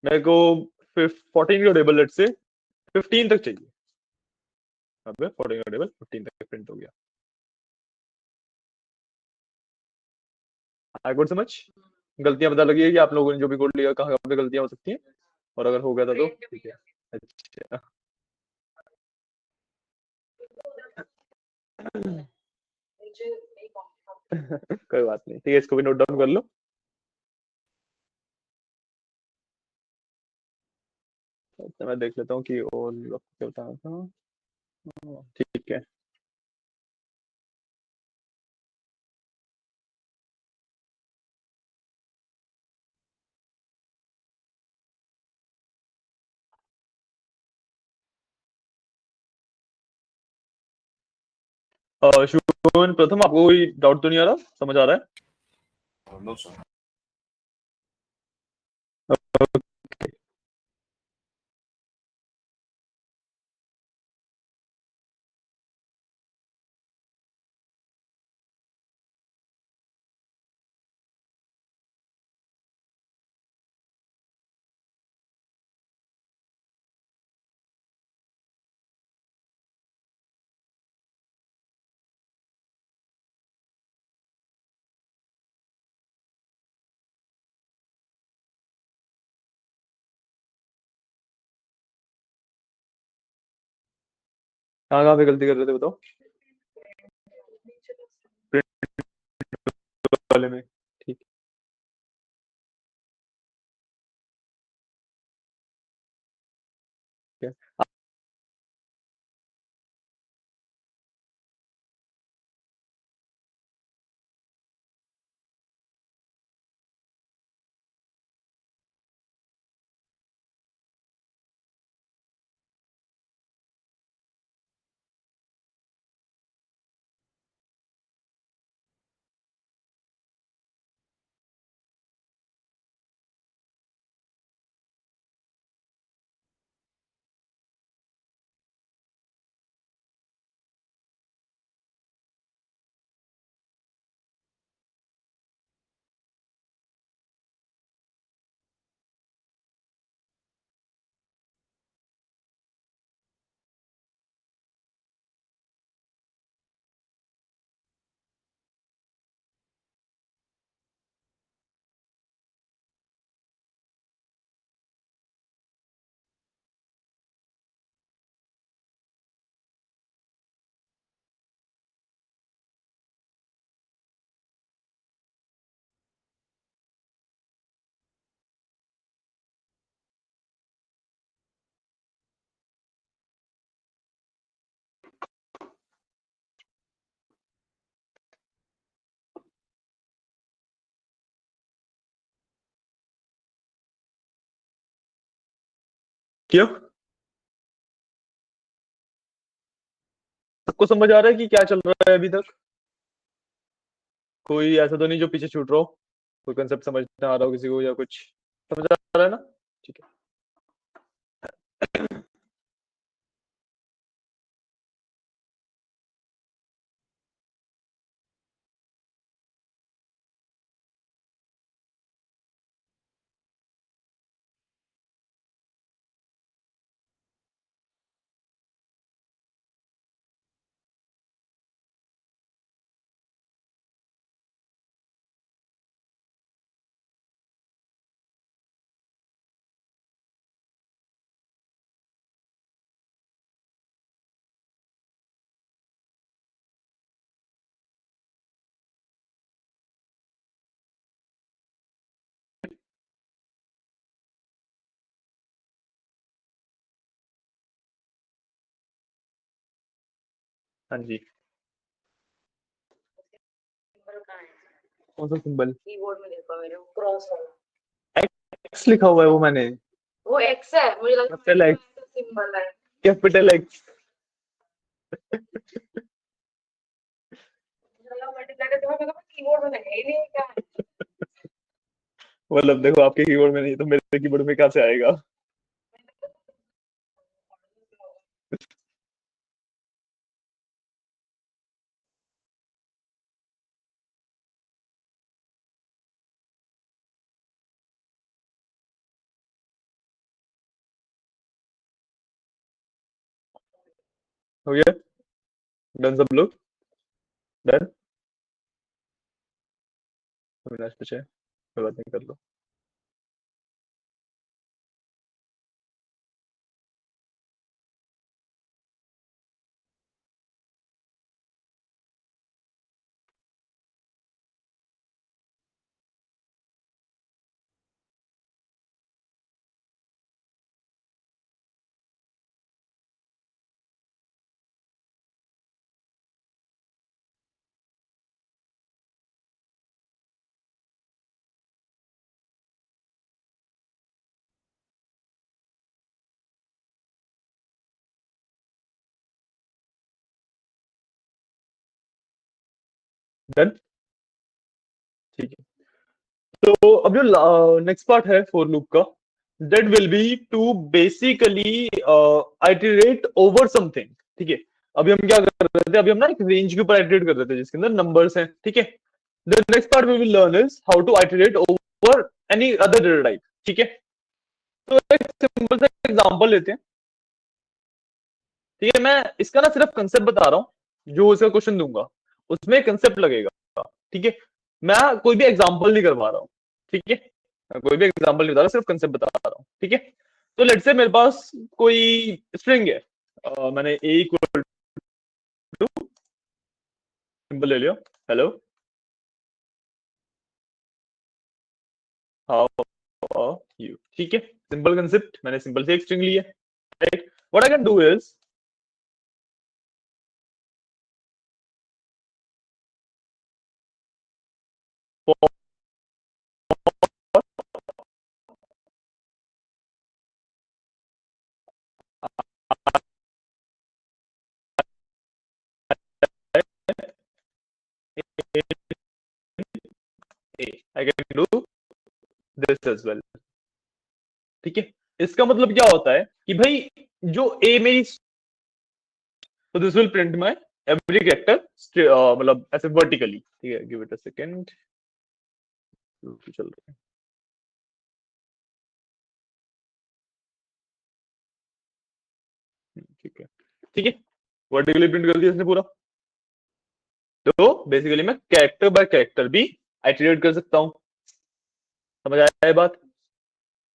मेरे को 14 का टेबल लेट से 15 तक चाहिए। अब 14 का टेबल 15 तक प्रिंट हो गया। आई गुड समझ। गलतियां पता लगी है कि आप लोगों ने जो भी कोड लिया कहाँ कहाँ पे गलतियां हो सकती हैं, और अगर हो गया था तो ठीक है। अच्छा। कोई बात नहीं, ठीक है, इसको भी नोट डाउन कर लो। तो मैं देख लेता हूँ कि और क्या बताना था। ठीक है। शुभन प्रथम, आपको कोई डाउट तो नहीं आ रहा, समझ आ रहा है? कहाँ कहाँ पे गलती कर रहे थे बताओ? प्रिंट वाले में, ठीक है। क्यों? सबको समझ आ रहा है कि क्या चल रहा है अभी तक? कोई ऐसा तो नहीं जो पीछे छूट रहा हो? कोई कंसेप्ट समझ ना आ रहा हो किसी को, या कुछ समझ आ रहा है ना? ठीक है। हाँ जी। कौन सा सिंबल? कीबोर्ड में देखो मेरे, क्रॉस वाला एक्स लिखा हुआ है वो मैंने। वो एक्स है, मुझे लगा कैपिटल एक्स सिंबल है। Capital x. कीबोर्ड में है ही नहीं क्या? मतलब देखो, आपके कीबोर्ड में नहीं तो मेरे कीबोर्ड में कहाँ से आएगा? हो गया? डन सब लोग? डन? अविनाश पूछे, कोई बात नहीं, कर लो। डन? ठीक है। तो अब जो नेक्स्ट पार्ट है फॉर लूप का, that will be to basically iterate over something. ठीक है। अभी हम क्या कर रहे थे? अभी हम ना एक रेंज के ऊपर आइटरेट कर रहे थे जिसके अंदर नंबर्स हैं। ठीक है। The next part we will learn is how to iterate over any other data type. ठीक है। तो एक सिंपल सा एग्जांपल लेते हैं। ठीक है, मैं इसका ना सिर्फ कंसेप्ट बता रहा हूँ, जो इसका क्वेश्चन दूंगा उसमें कंसेप्ट लगेगा। ठीक है। मैं कोई भी एग्जांपल नहीं करवा रहा हूँ। ठीक है। मैं कोई भी एग्जांपल नहीं बता रहा, सिर्फ कंसेप्ट बता रहा हूँ। ठीक है। तो लेट्स से मेरे पास कोई स्ट्रिंग है। मैंने ए इक्वल टू सिंपल ले लिया, हेलो हाउ आर यू। ठीक है। सिंपल कंसेप्ट, मैंने सिंपल से एक स्ट्रिंग ली है। Right, what I can do is I can do this as well. ठीक है। इसका मतलब क्या होता है कि भाई जो ए मेरी, तो this will print my every character मतलब ऐसे वर्टिकली। ठीक है, गिव इट अ सेकंड, चल रहा है। ठीक है। ठीक है, वर्टिकली प्रिंट कर दिया इसने पूरा। तो बेसिकली मैं कैरेक्टर बाय कैरेक्टर भी आइटरेट कर सकता हूँ। समझ आया ये बात?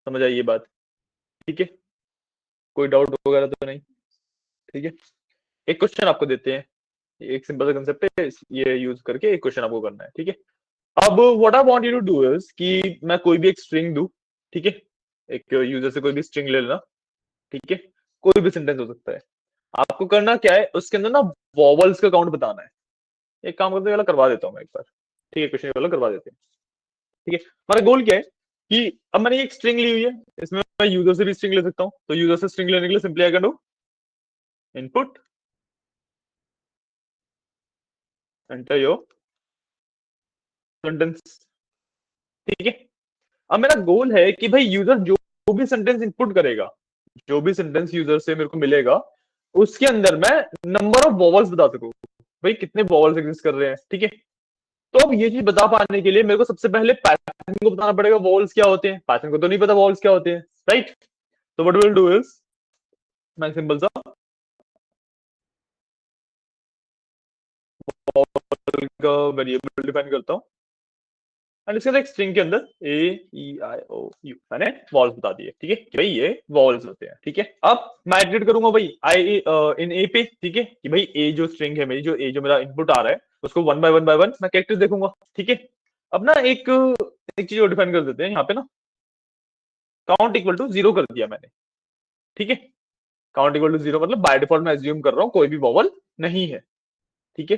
समझ आई ये बात? ठीक है। कोई डाउट वगैरह तो नहीं? ठीक है। एक क्वेश्चन आपको देते हैं, एक सिंपल सा कंसेप्ट है, ये यूज करके एक क्वेश्चन आपको करना है। ठीक है। अब what I want you to do is कि मैं कोई भी एक स्ट्रिंग दूं। ठीक है। एक यूजर से कोई भी स्ट्रिंग ले लेना। ठीक है। कोई भी सेंटेंस हो सकता है। आपको करना क्या है, उसके अंदर ना वॉवल्स का काउंट बताना है। एक काम करते हैं, वाला करवा देता हूँ मैं एक बार। ठीक है, क्वेश्चन वाला करवा देते हैं। ठीक है। हमारा गोल क्या है कि अब मैंने एक स्ट्रिंग ली हुई है, इसमें मैं यूजर से भी स्ट्रिंग ले सकता हूँ, तो यूजर से स्ट्रिंग लेने के लिए simply I can do input enter your sentence. ठीक है, अब मेरा गोल है कि भाई यूजर जो भी सेंटेंस इनपुट करेगा, जो भी सेंटेंस यूजर से मेरे को मिलेगा, उसके अंदर मैं नंबर ऑफ वॉवल्स बता सकूं, भाई कितने वॉवल्स एग्जिस्ट कर रहे हैं। ठीक है, तो अब ये चीज बता पाने के लिए मेरे को सबसे पहले पाइथन को बताना पड़ेगा वॉवल्स क्या होते हैं, पाइथन को तो नहीं पता वॉवल्स क्या होते हैं, राइट। तो व्हाट विल डू इज मैं सिंपल सा वॉवल का वेरिएबल डिफाइन करता हूँ एंड इसके अंदर एक स्ट्रिंग के अंदर ए ई आई ओ यू मैंने वॉल्स बता दिए। ठीक है कि भाई ये वॉल्स होते हैं। ठीक है, अब मैं एडिट करूंगा भाई आई इन ए पे। ठीक है कि भाई ए जो स्ट्रिंग है मेरी, जो ए जो मेरा इनपुट आ रहा है, उसको वन बाय वन मैं कैरेक्टर देखूंगा। ठीक है, अब ना एक एक चीज और डिफाइन कर देते हैं यहाँ पे ना, काउंट इक्वल टू 0 कर दिया मैंने। ठीक है, काउंट इक्वल टू 0 मतलब बाय डिफॉल्ट मैं एज्यूम कर रहा हूँ कोई भी वॉवल नहीं है। ठीक है,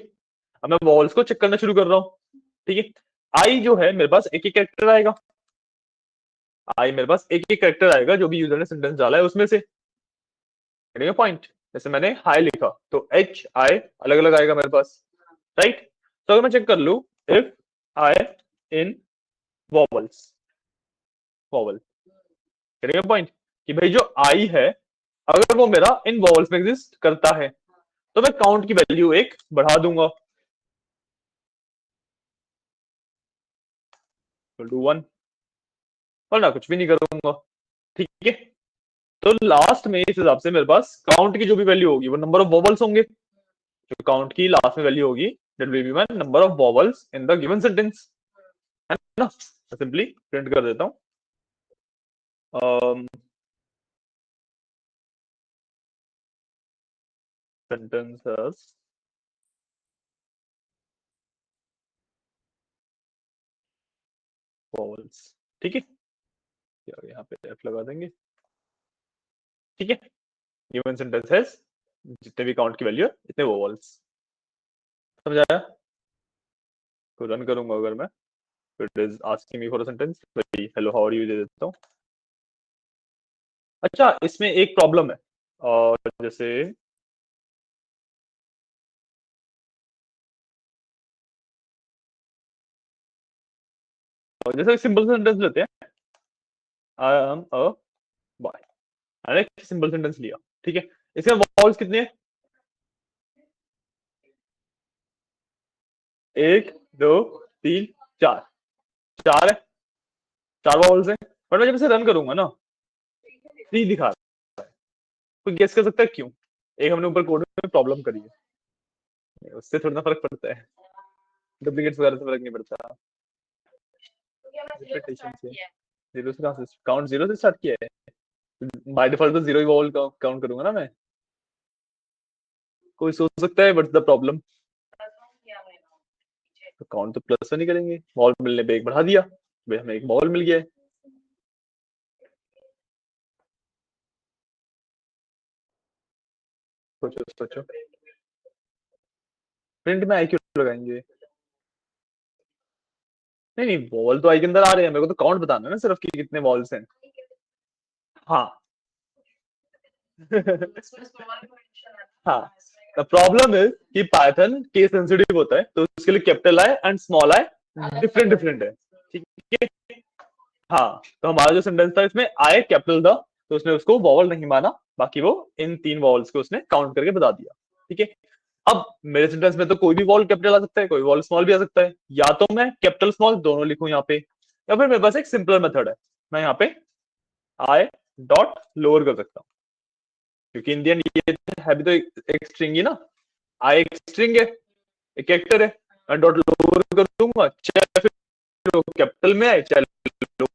अब मैं वॉवल्स को चेक करना शुरू कर रहा हूँ। ठीक है, आई जो है मेरे पास एक एक कैरेक्टर आएगा, आई मेरे पास एक एक कैरेक्टर आएगा जो भी यूजर ने सेंटेंस डाला है उसमें से। पॉइंट, जैसे मैंने हाई लिखा तो एच आई अलग अलग आएगा मेरे पास, राइट। तो अगर मैं चेक कर लू if I in vowels, vowel point कि भाई जो आई है अगर वो मेरा इन वॉवल्स में एग्जिस्ट करता है तो मैं काउंट की वैल्यू एक बढ़ा दूंगा, वन, वरना कुछ भी नहीं करूंगा। ठीक है, तो लास्ट में इस हिसाब से मेरे पास काउंट की जो भी वैल्यू होगी वो नंबर ऑफ वॉवल्स होंगे, जो काउंट की लास्ट में वैल्यू होगी that will be my number of vowels in the given sentence, है ना। सिंपली प्रिंट कर देता हूं सेंटेंसेस वॉवल्स। ठीक है, यहाँ पे एफ लगा देंगे। ठीक है, गिवन सेंटेंस है जितने भी काउंट की वैल्यू है इतने वॉवल्स, समझ आया। तो रन करूंगा अगर मैं, it is asking me for a sentence, भाई हेलो हाउ आर यू दे देता हूँ। अच्छा, इसमें एक प्रॉब्लम है, और जैसे जैसे सिंपल सेंटेंस लेते हैं, आई एम अ बॉय, मैंने एक सिंपल सेंटेंस लिया। ठीक है, इसके वॉवल्स कितने हैं, एक दो तीन चार, चार है, चार वॉवल्स है, बट मैं जब इसे रन करूंगा ना थ्री दिखा रहा है। कोई गेस कर सकता है क्यों? एक हमने ऊपर कोड में प्रॉब्लम करी है, उससे थोड़ा ना फर्क पड़ता है, डुप्लीकेट्स वगैरह से फर्क नहीं पड़ता, रिपीटेशन से। जीरो से कहां से काउंट, जीरो से स्टार्ट किया है, बाय डिफॉल्ट तो जीरो ही वॉवल काउंट करूंगा ना मैं। कोई सोच सकता है व्हाट्स द प्रॉब्लम, तो काउंट तो प्लस से नहीं करेंगे, वॉल मिलने पे एक बढ़ा दिया, भाई हमें एक वॉल मिल गया है। सोचो सोचो, प्रिंट में आई क्यों लगाएंगे? नहीं नहीं, वॉल तो आई के अंदर आ रहे हैं, मेरे को तो काउंट बताना है ना सिर्फ कि कितने वॉल्स हैं। हाँ हाँ, द प्रॉब्लम इज कि पाइथन केस सेंसिटिव होता है, तो उसके लिए capital I and small I different different है। ठीक है, हाँ, तो हमारा जो सेंटेंस था इसमें आई कैपिटल था, तो उसने उसको वॉवल नहीं माना, बाकी वो इन तीन वॉवल्स को उसने काउंट करके बता दिया। ठीक है, अब मेरे सेंटेंस में तो कोई भी वॉल कैपिटल आ सकता है, कोई वॉल स्मॉल भी आ सकता है, या तो मैं कैपिटल स्मॉल दोनों लिखूं यहाँ पे, या फिर मेरे पास एक सिंपल मेथड है, मैं यहाँ पे आई डॉट लोअर कर सकता हूँ, क्योंकि इन दी एंड ये है भी तो एक स्ट्रिंग ही ना, आई एक स्ट्रिंग है, एक कैरेक्टर है, मैं डॉट लोअर कर दूंगा, चाहे फिर कैपिटल में आए चाहे लोअर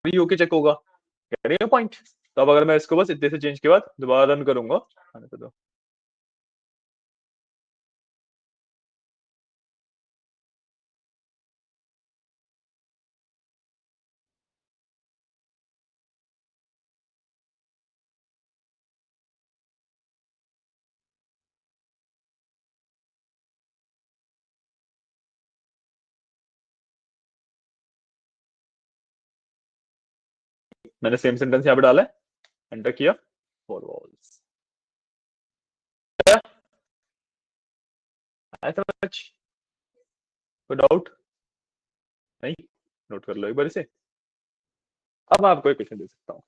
भी होके चेक होगा। कह रहे हो पॉइंट? तो अब अगर मैं इसको बस इतने से चेंज के बाद दोबारा रन करूंगा, आने तो दो। मैंने सेम सेंटेंस यहाँ पे डाला है, एंटर किया, फोर वॉल्स। ऐसा समझ? कोई डाउट? नहीं? नोट कर लो एक बार इसे। अब मैं आपको एक क्वेश्चन दे सकता हूँ।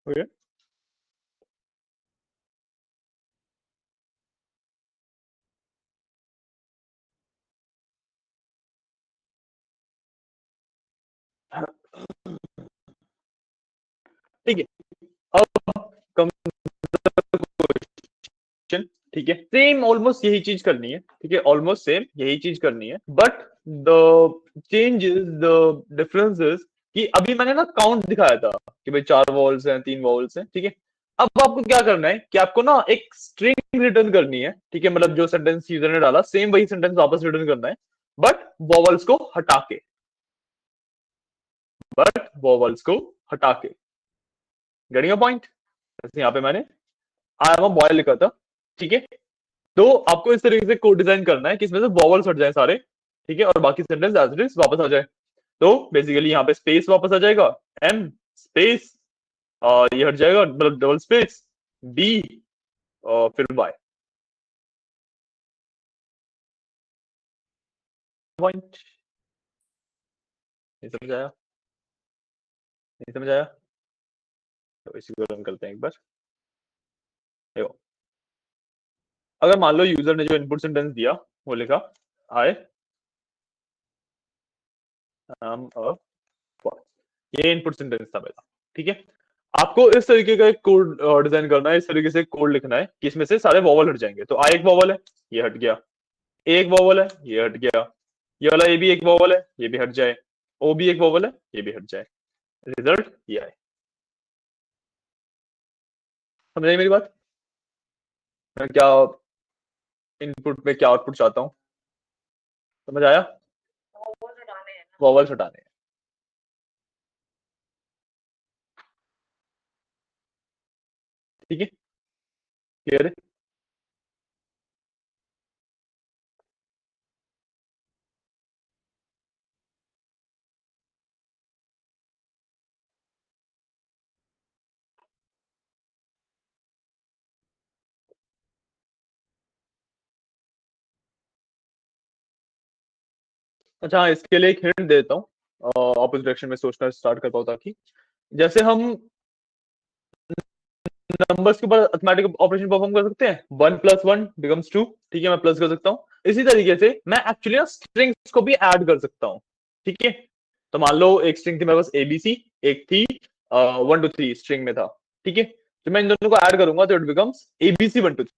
ओके, ठीक है। अब कम, ठीक है, सेम ऑलमोस्ट यही चीज करनी है, ठीक है, ऑलमोस्ट सेम यही चीज करनी है, but the change is, the difference is कि अभी मैंने ना काउंट दिखाया था कि भाई 4 वॉल्स हैं, 3 वॉल्स हैं, ठीक है। अब आपको क्या करना है कि आपको ना एक स्ट्रिंग रिटर्न करनी है, ठीक है, मतलब जो सेंटेंस यूजर ने डाला सेम वही सेंटेंस वापस रिटर्न करना है, बट वॉवल्स को हटा के, बट वॉवल्स को हटा के। Getting a point? जैसे यहाँ पे मैंने आई एम अ बॉय लिखा था, ठीक है, तो आपको इस तरीके से कोड डिजाइन करना है कि इसमें से वॉवल्स हट जाए सारे, ठीक है, और बाकी सेंटेंस एज इट इज वापस आ जाए। तो बेसिकली यहाँ पे स्पेस वापस आ जाएगा, एम स्पेस, और ये हट जाएगा, मतलब डबल स्पेस बी, और फिर वाई। पॉइंट? नहीं समझ आया? नहीं समझ आया? तो इसी को रन करते हैं एक बार। देखो, अगर मान लो यूजर ने जो इनपुट सेंटेंस दिया वो लिखा आई एम अ बॉय, ये इनपुट सेंटेंस था पहला, ठीक है। आपको इस तरीके का एक कोड डिजाइन करना है, इस तरीके से कोड लिखना है कि इसमें से सारे वॉवल हट जाएंगे। तो आई एक वॉवल है, ये हट गया, एक वॉवल है, ये हट गया, ये वाला ए भी एक वॉवल है, ये भी हट जाए, ओ भी एक वोवल है, ये भी हट जाए, रिजल्ट ये आए। समझ आई मेरी बात? मैं क्या इनपुट में क्या आउटपुट चाहता हूँ? समझ आया? वोवल्स हटाने हैं। ठीक है, क्लियर है? अच्छा हाँ, इसके लिए एक हिंट देता हूँ, ऑपोजिट डायरेक्शन में सोचना स्टार्ट कर पाओ, ताकि जैसे हम नंबर्स के ऊपर अथमेटिक ऑपरेशन परफॉर्म कर सकते हैं, 1 + 1 = 2, ठीक है, मैं प्लस कर सकता हूँ। इसी तरीके से मैं एक्चुअली ना स्ट्रिंग्स को भी ऐड कर सकता हूँ, ठीक है। तो मान लो एक स्ट्रिंग थी मेरे पास एबीसी, एक थी 1 2 3 स्ट्रिंग में था, ठीक है। तो मैं इन दोनों को ऐड करूंगा तो इट बिकम्स एबीसी 1 2 3।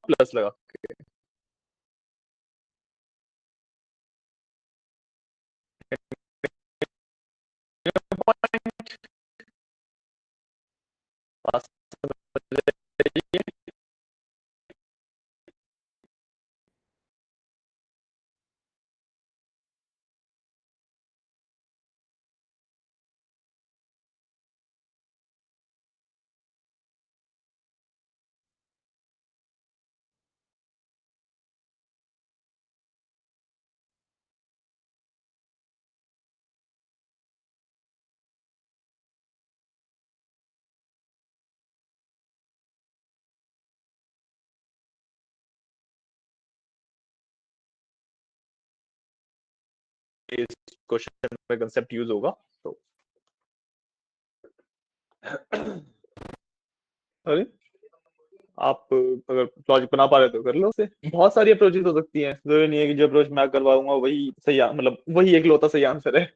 प्लस लगा इस क्वेश्चन में कंसेप्ट यूज होगा। तो अरे आप अगर लॉजिक बना पा रहे हो तो कर लो उसे। बहुत सारी अप्रोचेस हो सकती हैं, जरूरी नहीं है कि जो अप्रोच मैं करवाऊंगा वही सही मतलब वही एक लौता सही आंसर है।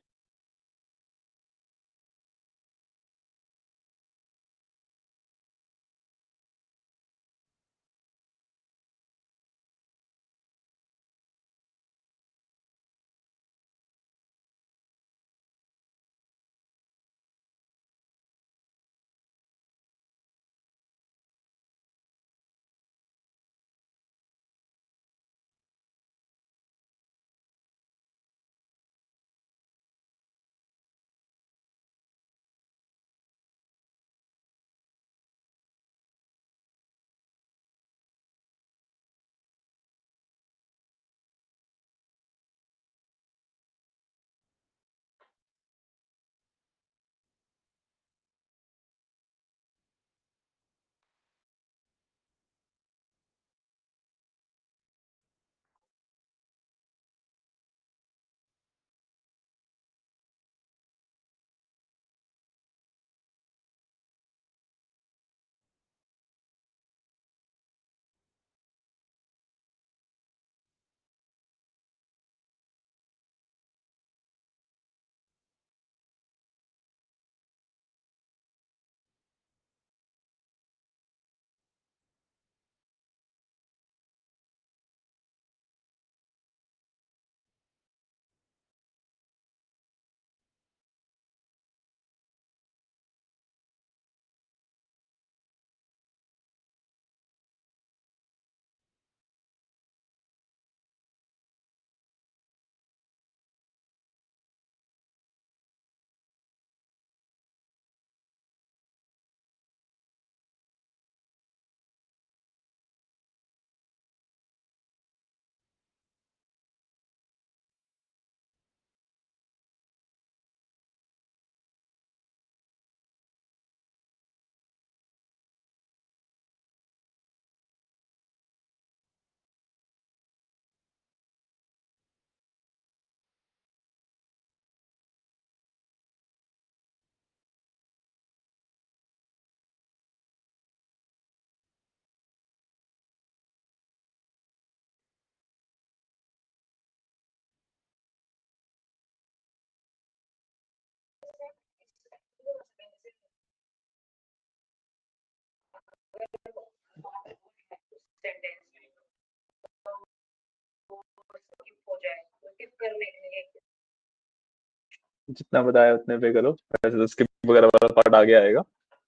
जितना बताया उतने पे करो, वैसे तो स्किप वगैरह वाला पार्ट आगे आएगा,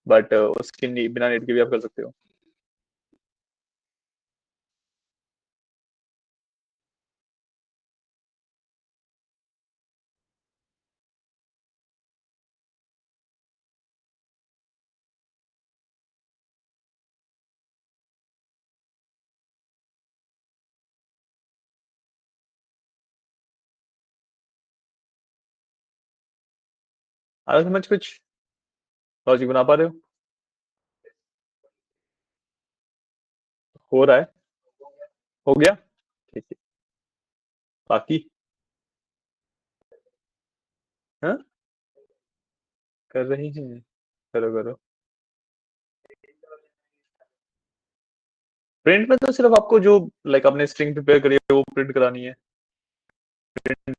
बट उसके बिना नेट के भी आप कर सकते हो। आगे समझ कुछ लॉजिक बना पा रहे हो? हो रहा है। हो गया। ठीक है। बाकी। हाँ, कर रही हैं। करो करो। प्रिंट में तो सिर्फ आपको जो लाइक आपने स्ट्रिंग प्रिपेयर करी है वो प्रिंट करानी है। प्रिंट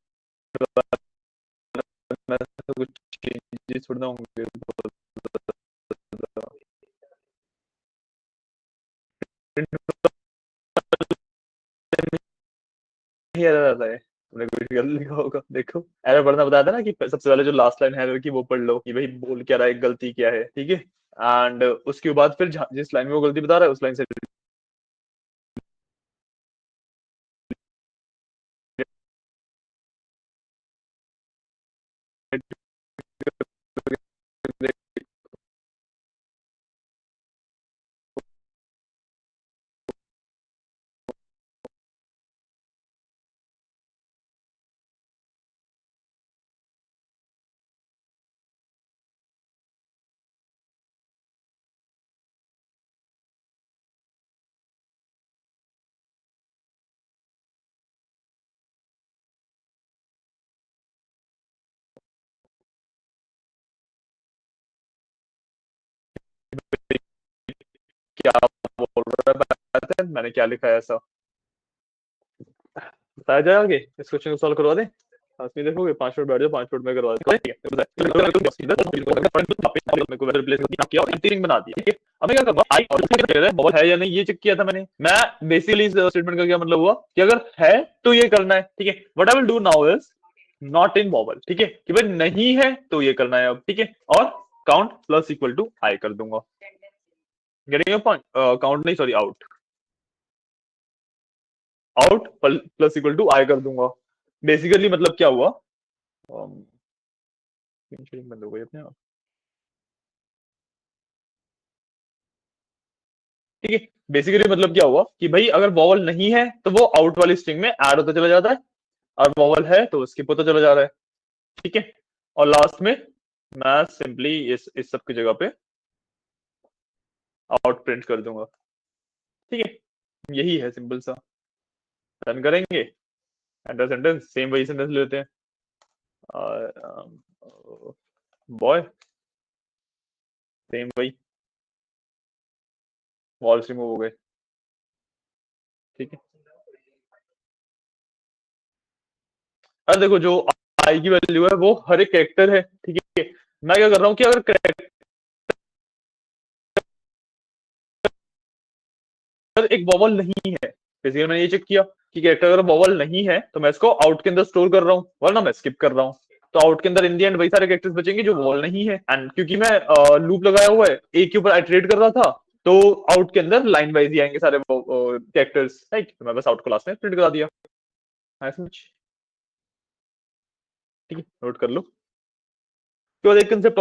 में तो कुछ चेंजेस थोड़ी ना होंगे। प्रिंट ही एरर आता है, तुमने कुछ गलत लिखा होगा देखो। एरर पढ़ना बताया था ना कि सबसे पहले जो लास्ट लाइन है एरर की वो पढ़ लो कि भाई बोल क्या रहा है, गलती क्या है, ठीक है। एंड उसके बाद फिर जिस लाइन में वो गलती बता रहा है उस लाइन से क्या बोल रहा है, मैंने क्या लिखा है ऐसा बताया जाए आगे। इस क्वेश्चन को सॉल्व करवा दें। साथ में देखोगे 5 मिनट बैठ जाओ, 5 मिनट में करवा दें, ठीक है। मेरे को रिप्लेस किया और एम्प्टी रिंग बना दी, ठीक है। अब मैं क्या करूंगा, आई और बबल है या नहीं ये चेक किया था मैंने। मैं बेसिकली इस स्टेटमेंट का क्या मतलब हुआ कि अगर है तो ये करना है, ठीक है। What I will do now is not in bobble, ठीक है, कि भाई नहीं है तो ये करना है अब, ठीक है। और count plus equal to I कर दूंगा। Getting your point? काउंट नहीं, sorry, out. Out plus equal to I कर दूंगा। बेसिकली मतलब क्या हुआ, बंद हो गई अपने आप, ठीक है। बेसिकली मतलब क्या हुआ कि भाई अगर वॉवल नहीं है तो वो आउट वाली स्ट्रिंग में ऐड होता चला जाता है, और वॉवल है तो स्किप होता चला जा रहा है, ठीक है। और लास्ट में मैं सिंपली इस सब की जगह पे आउट प्रिंट कर दूंगा, ठीक है। यही है सिंपल सा। रन करेंगे, एंटर सेंटेंस, सेम वही सेंटेंस लेते हैं। बॉय, सेम वही, वॉल्स रिमूव हो गए, ठीक है। अब देखो जो आई की वैल्यू है वो हर एक कैरेक्टर है, ठीक है। मैं क्या कर रहा हूँ कि अगर कैरेक्टर एक वॉवल नहीं है, बेसिकली मैंने ये चेक किया कि कैरेक्टर अगर वॉवल नहीं है तो मैं इसको आउट के अंदर स्टोर कर रहा हूँ, वरना मैं स्किप कर रहा हूँ। तो आउट के अंदर इन दी एंड वही सारे कैरेक्टर्स बचेंगे जो वॉल नहीं है, एंड क्योंकि मैं लूप लगाया हुआ है एक के ऊपर आइटरेट कर रहा था, तो आउट के अंदर लाइन वाइज ही आएंगे सारे कैरेक्टर्स, राइट। तो मैं बस आउट क्लास में प्रिंट करा दिया, ऐसा कुछ, ठीक है। नोट कर लो। उसके बाद एक कंसेप्ट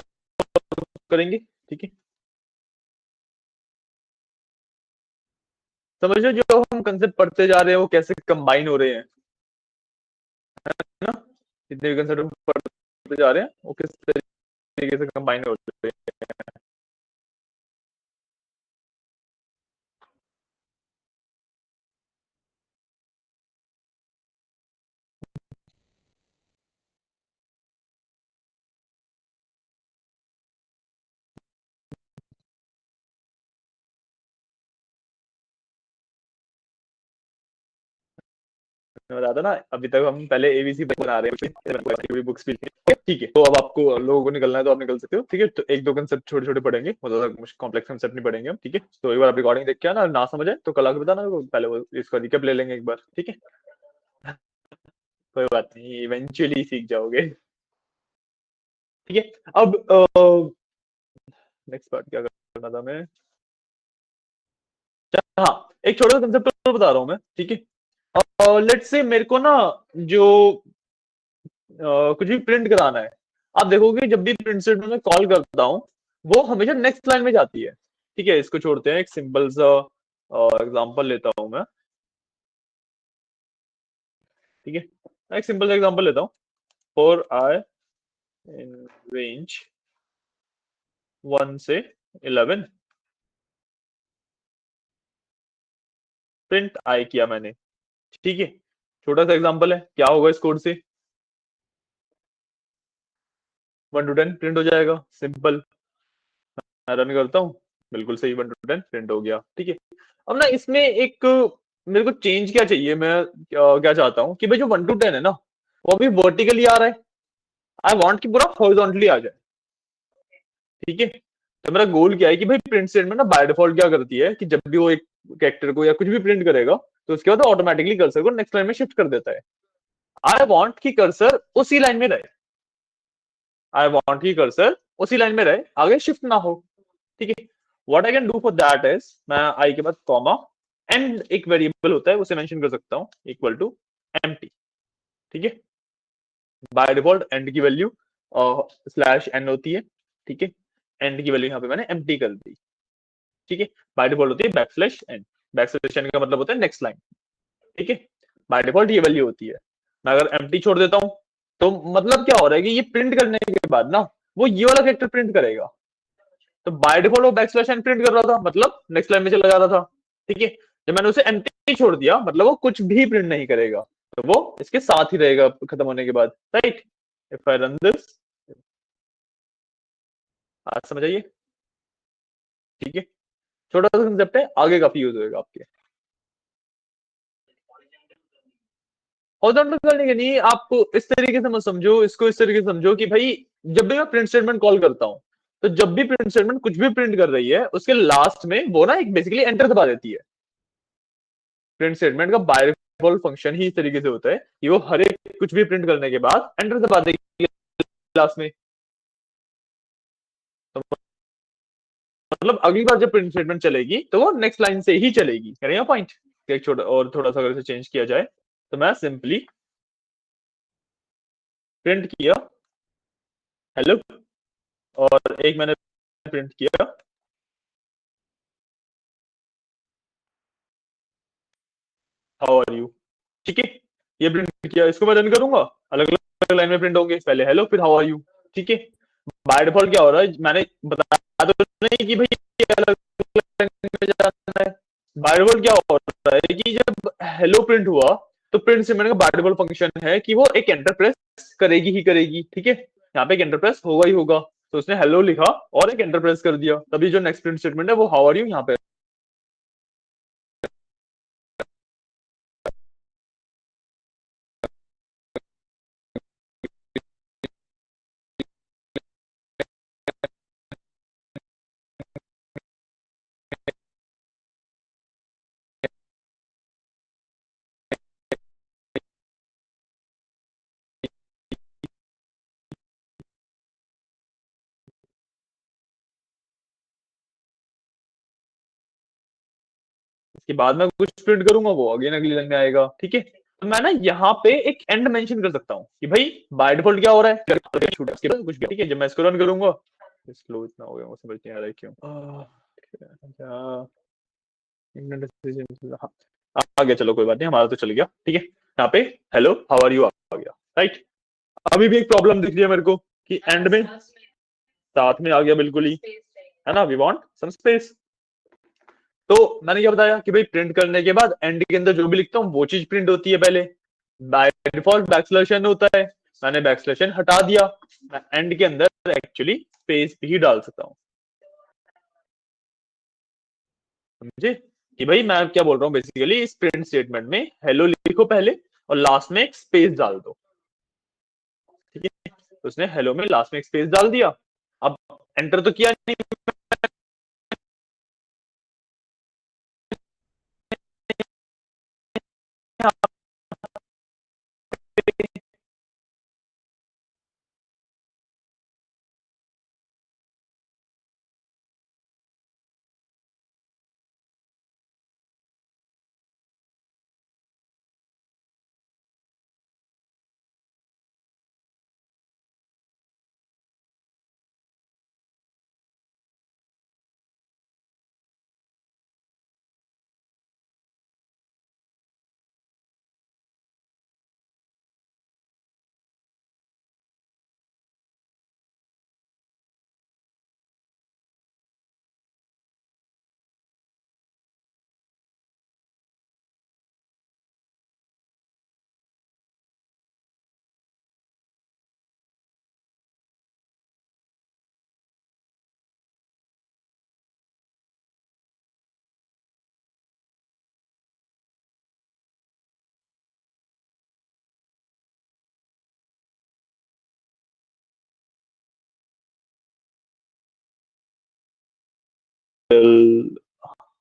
करेंगे, ठीक है। समझ लो जो हम कंसेप्ट पढ़ते जा रहे हैं वो कैसे कंबाइन हो रहे हैं, है ना। जितने भी कंसेप्ट हम पढ़ते जा रहे हैं वो किस तरीके से कंबाइन हो रहे हैं। मैं बताता ना, अभी तक हम पहले एबीसी बना रहे हैं, बुक्स भी ठीक है। तो अब आपको लोगों को निकलना है तो आप निकल सकते हो, ठीक है। तो एक दो कंसेप्ट छोटे छोटे पढ़ेंगे, मतलब कॉम्प्लेक्स कंसेप्ट नहीं पढ़ेंगे हम, ठीक है। तो एक बार आप रिकॉर्डिंग देख के आना, ना समझ आए तो कल आके बताना, पहले वो इसका रिकैप ले लेंगे एक बार, ठीक है। कोई बात नहीं, इवेंचुअली सीख जाओगे, ठीक है। अब नेक्स्ट पार्ट क्या करना था मैं, हाँ, एक छोटा सा कंसेप्ट बता रहा हूँ मैं, ठीक है। लेट्स से मेरे को ना जो कुछ भी प्रिंट कराना है, आप देखोगे जब भी प्रिंट स्टेटमेंट में कॉल करता हूँ, वो हमेशा नेक्स्ट लाइन में जाती है, ठीक है। इसको छोड़ते हैं, एक सिंपल सा एग्जांपल लेता हूँ मैं, ठीक है। मैं एक सिंपल सा एग्जांपल लेता हूँ, फॉर आई इन रेंज 1 से 11, प्रिंट आई किया मैंने, ठीक है। छोटा सा एग्जांपल है, क्या होगा इस कोड से, 1 to 10 प्रिंट हो जाएगा, सिंपल। मैं रन करता हूँ, बिल्कुल सही, 1 to 10 प्रिंट हो गया, ठीक है। अब ना इसमें एक मेरे को चेंज क्या चाहिए, मैं क्या चाहता हूँ कि भाई जो 1 to 10 है ना, वो अभी वर्टिकली आ रहा है, आई वांट कि पूरा हॉरिजॉन्टली आ जाए, ठीक है। तो मेरा गोल क्या है कि भाई प्रिंट स्टेटमेंट ना बाय डिफॉल्ट क्या करती है कि जब भी वो एक कैरेक्टर को या कुछ भी प्रिंट करेगा, तो उसके बाद ऑटोमेटिकली कर्सर को नेक्स्ट लाइन में शिफ्ट कर देता है। आई वांट कि कर्सर उसी लाइन में रहे, आई वांट कि कर्सर उसी लाइन में रहे, आगे शिफ्ट ना हो, ठीक है। What I can do for that is, मैं आई के बाद कॉमा एंड एक वेरिएबल होता है उसे मेंशन कर सकता हूँ, इक्वल टू एम्प्टी, ठीक है। बाय डिफॉल्ट एंड की वैल्यू स्लैश एन होती है, ठीक है। एंड की वैल्यू यहाँ पे मैंने एम्प्टी कर दी, ठीक है। बाय डिफॉल्ट होती है बैकस्लैश एन, बैकस्लैश एन का मतलब होता है नेक्स्ट लाइन, ठीक है। बाय डिफॉल्ट ये वैल्यू होती है। मैं अगर एम्प्टी छोड़ देता हूँ, तो मतलब क्या हो रहा है कि ये प्रिंट करने के बाद ना वो ये वाला कैरेक्टर प्रिंट करेगा, तो बाय डिफॉल्ट वो बैकस्लैश एन प्रिंट कर रहा था, मतलब नेक्स्ट लाइन में चला जा रहा था, ठीक है। जब मैंने उसे एम्प्टी छोड़ दिया, मतलब वो कुछ भी प्रिंट नहीं करेगा, तो वो इसके साथ ही रहेगा खत्म होने के बाद, right. If I run this, आज समझ आइए, ठीक है। छोटा सा कंसेप्ट है, आगे काफी यूज होगा आपके। हॉरिजॉन्टल करने के नहीं, आप इस तरीके से मत समझो इसको, इस तरीके से समझो कि भाई जब भी मैं प्रिंट स्टेटमेंट कॉल करता हूँ, तो जब भी प्रिंट स्टेटमेंट कुछ भी प्रिंट कर रही है, उसके लास्ट में वो ना एक बेसिकली एंटर दबा देती है। प्रिंट स्टेटमेंट का बाय डिफॉल्ट फंक्शन ही इस तरीके से होता है कि वो हर एक कुछ भी प्रिंट करने के बाद एंटर दबा देगी लास्ट में। तो मतलब अगली बार जब प्रिंट स्टेटमेंट चलेगी तो वो नेक्स्ट लाइन से ही चलेगी, कह रहे हैं पॉइंट। एक छोटा और थोड़ा सा अगर इसे चेंज किया जाए, तो मैं सिंपली प्रिंट किया हेलो, और एक मैंने प्रिंट किया हाउ आर यू, ठीक है। ये प्रिंट किया, इसको मैं रन करूंगा, अलग अलग लाइन में प्रिंट होंगे, पहले हेलो फिर हाउ आर यू, ठीक है। बाय डिफॉल्ट क्या हो रहा है, मैंने बताया तो नहीं कि भाई ये अलग लाइन में जाना है। बाय डिफॉल्ट क्या हो रहा है कि जब हेलो प्रिंट हुआ, तो प्रिंट से मैंने कहा बाय डिफॉल्ट फंक्शन है कि वो एक एंटर प्रेस करेगी ही करेगी, ठीक है। यहाँ पे एक एंटर प्रेस होगा ही होगा, तो उसने हेलो लिखा और एक एंटर प्रेस कर दिया, तभी जो नेक्स्ट प्रिंट स्टेटमेंट है वो हाउ आर यू यहाँ पे। इसके बाद में कुछ प्रिंट करूंगा वो अगेन अगली लाइन में आएगा, ठीक है। तो मैं ना यहाँ पे एक एंड मेंशन कर सकता हूँ कि भाई बाय डिफॉल्ट क्या हो रहा है, उसके बाद कुछ भी, ठीक है। जब मैं इसको रन करूंगा, स्लो इतना हो गया, मुझे समझ नहीं आ रहा है क्यों। अच्छा, हाँ, आ गया, चलो कोई बात नहीं, हमारा तो चल गया, ठीक है। यहाँ पे हेलो हाउ आर यू आ गया, राइट। अभी भी एक प्रॉब्लम दिख रही है मेरे को कि एंड में साथ में आ गया बिल्कुल ही, है ना, वी वांट सम स्पेस। तो मैंने क्या बताया कि भाई प्रिंट करने के बाद एंड के अंदर जो भी लिखता हूँ वो चीज प्रिंट होती है पहले, बाय डिफॉल्ट बैकस्लैश एन होता है, मैंने बैकस्लैश एन हटा दिया, मैं एंड के अंदर एक्चुअली स्पेस भी डाल सकता हूँ, समझे। कि भाई मैं क्या बोल रहा हूँ बेसिकली, इस प्रिंट स्टेटमेंट में हेलो लिखो पहले, और लास्ट में एक स्पेस डाल दो, ठीक है। तो उसने हेलो में लास्ट में एक स्पेस डाल दिया, अब एंटर तो किया नहीं,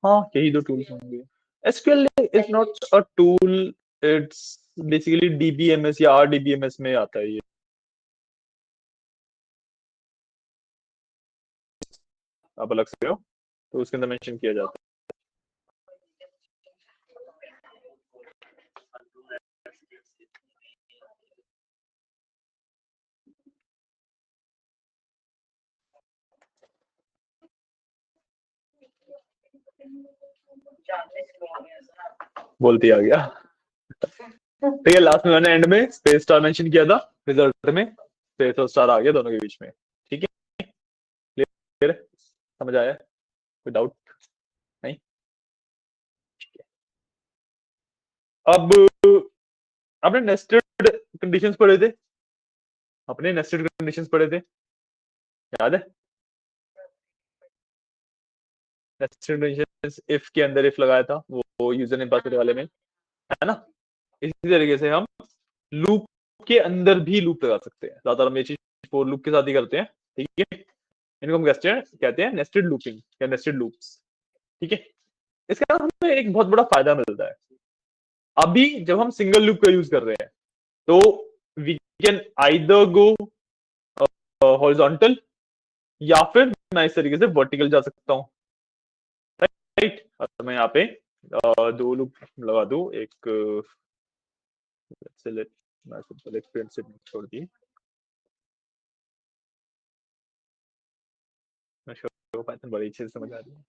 हाँ यही दो टूल्स होंगे। SQL is not a tool, it's basically DBMS या आरडीबीएमएस में आता है ये, आप अलग से हो तो उसके अंदर मेंशन किया जाता है, बोलते आ गया। ठीक है, लास्ट में मैंने एंड में स्पेस स्टार मेंशन किया था, रिजल्ट में स्पेस और स्टार आ गया दोनों के बीच में, ठीक है। क्लियर, समझ आया, कोई डाउट नहीं? अब आपने नेस्टेड कंडीशंस पढ़े थे, अपने नेस्टेड कंडीशंस पढ़े थे, याद है? नेस्टेड कंडीशंस इफ के अंदर इफ लगाया था वो यूजर नेम पासवर्ड वाले में, है ना? इसी तरीके से हम लूप के अंदर भी लूप लगा सकते हैं, ज्यादातर हम ये चीज फॉर लूप के साथ ही करते हैं, ठीक है। इनको हम कहते हैं नेस्टेड लूपिंग या नेस्टेड लूप्स, ठीक है। इसका हमें एक बहुत बड़ा फायदा मिलता है, अभी जब हम सिंगल लूप का यूज कर रहे हैं तो we can either go horizontal या फिर मैं इस तरीके से वर्टिकल जा सकता हूँ, राइट। तो मैं यहाँ पे दो लूप लगा दूं, एक मैं सिंपल एक्सपीरियंस से छोड़ दी, मैं श्योर पाइथन बड़ी अच्छे से समझ आ रही है।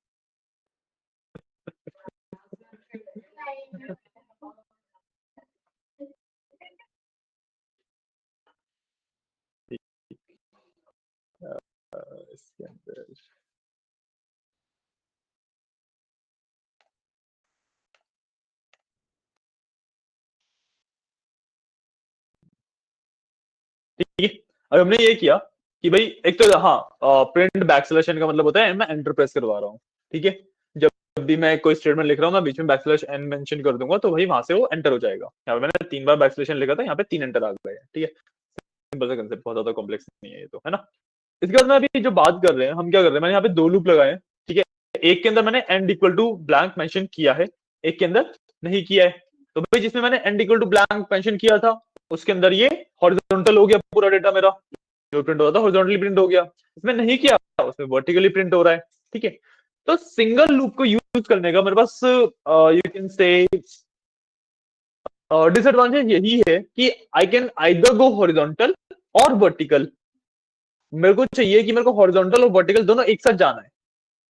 इसके अंदर ठीक है, अब हमने ये किया कि भाई एक तो हाँ प्रिंट बैकस्लैश एन का मतलब होता है मैं एंटर प्रेस करवा रहा हूँ, ठीक है। जब भी मैं कोई स्टेटमेंट लिख रहा हूँ मैं बीच में बैकस्लैश एन मेंशन कर दूंगा तो भाई वहां से वो एंटर हो जाएगा। यहाँ पे मैंने 3 बार बैकस्लैश एन लिखा था, यहाँ पे 3 एंटर आ गए, ठीक है। सिंपल सा कंसेप्ट, बहुत ज्यादा कॉम्प्लेक्स नहीं है ये तो, है ना। इसके बाद में अभी जो बात कर रहे हैं हम क्या कर रहे हैं, मैंने यहाँ पे दो लूप लगाए हैं, ठीक है। एक के अंदर मैंने end equal to blank mention किया है, एक के अंदर नहीं किया है। तो भाई जिसमें मैंने end equal to blank mention किया था उसके अंदर ये हॉरिजॉन्टल हो गया पूरा डेटा मेरा, जो प्रिंट होता था हॉरिजॉन्टली प्रिंट हो गया। इसमें नहीं किया उसमें वर्टिकली प्रिंट हो रहा है, ठीक है। तो सिंगल लूप को यूज करने का मेरे पास यू कैन से डिसएडवांटेज यही है कि I can either go horizontal और वर्टिकल। मेरे को चाहिए कि मेरे को हॉरिजॉन्टल और वर्टिकल दोनों एक साथ जाना है,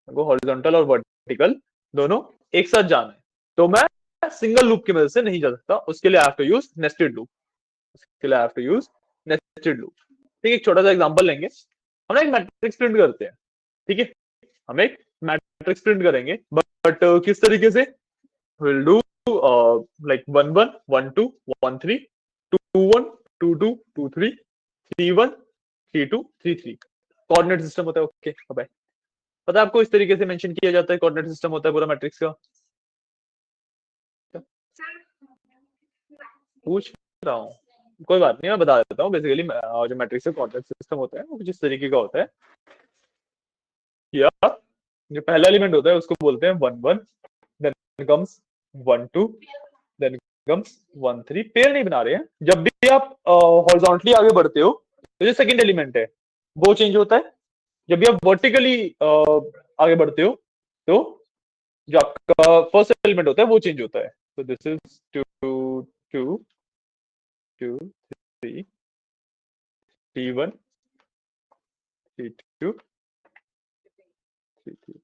मेरे को हॉरिजॉन्टल और वर्टिकल दोनों एक साथ जाना है, तो मैं सिंगल लूप की मदद से नहीं जा सकता, उसके लिए I have to use nested loop, उसके लिए I have to use nested loop. ठीक है, एक छोटा सा एग्जांपल लेंगे, हम एक मैट्रिक्स प्रिंट करते हैं, ठीक है। हम एक मैट्रिक्स प्रिंट करेंगे बट किस तरीके से, will do like 1 1 1 2 1 3 2 1 2 2 2 3 3 1 3 2 3 3 coordinate system होता है, ओके बाय। पता है आपको इस तरीके से मेंशन किया जाता है, कोऑर्डिनेट सिस्टम होता है पूरा मैट्रिक्स का। पूछ रहा हूँ, कोई बात नहीं, मैं बता देता हूँ। बेसिकली जो मैट्रिक्स का कोऑर्डिनेट सिस्टम होता है वो कुछ इस तरीके का होता है, या जो पहला एलिमेंट होता है उसको बोलते हैं 1 1, then comes 1 2, then comes 1 3। Pair नहीं बना रहे हैं। जब भी आप हॉरिजॉन्टली आगे बढ़ते हो तो जो सेकंड एलिमेंट है वो चेंज होता है। जब भी आप वर्टिकली आगे बढ़ते हो तो जो आपका फर्स्ट एलिमेंट होता है वो चेंज होता है। तो this is 2 2 2 3 3 1 3 2 3 3।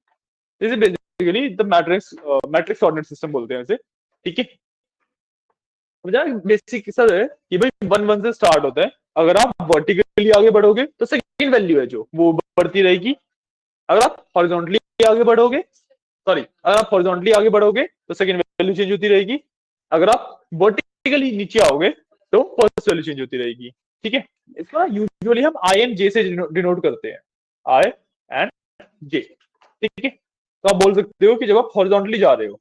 This is basically the matrix, matrix coordinate system बोलते हैं इसे। ठीक है, समझा? बेसिक सब है कि भाई 1 1 से स्टार्ट होता है। अगर आप वर्टिकली आगे बढ़ोगे तो सेकंड वैल्यू है जो वो बढ़ती रहेगी। अगर आप हॉरिजॉन्टली आगे बढ़ोगे, सॉरी, अगर आप हॉरिजॉन्टली आगे बढ़ोगे तो सेकंड वैल्यू चेंज होती रहेगी। अगर आप वर्टिकली नीचे आओगे तो फर्स्ट वैल्यू चेंज होती रहेगी। ठीक है, इसका यूजुअली हम आई एंड जे से डिनोट करते हैं, आई एंड जे। ठीक है, तो आप बोल सकते हो कि जब आप हॉरिजॉन्टली जा रहे हो,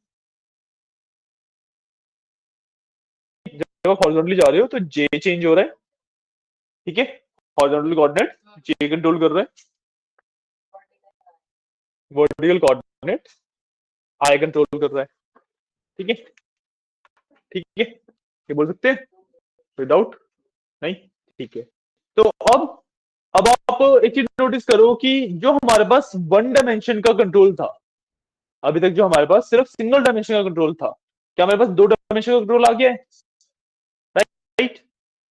जब आप हॉरिजॉन्टली जा रहे हो तो जे चेंज हो रहा है। ठीक है, हॉरिजॉन्टल कोऑर्डिनेट जे कंट्रोल कर रहा है, वर्टिकल कोऑर्डिनेट आई कंट्रोल कर रहा है। ठीक है, ठीक है, ये बोल सकते हैं विदाउट? नहीं? ठीक है, तो अब आप एक चीज नोटिस करो कि जो हमारे पास वन डायमेंशन का कंट्रोल था, अभी तक जो हमारे पास सिर्फ सिंगल डायमेंशन का कंट्रोल था, क्या हमारे पास दो डायमेंशन का कंट्रोल आ गया है? राइट,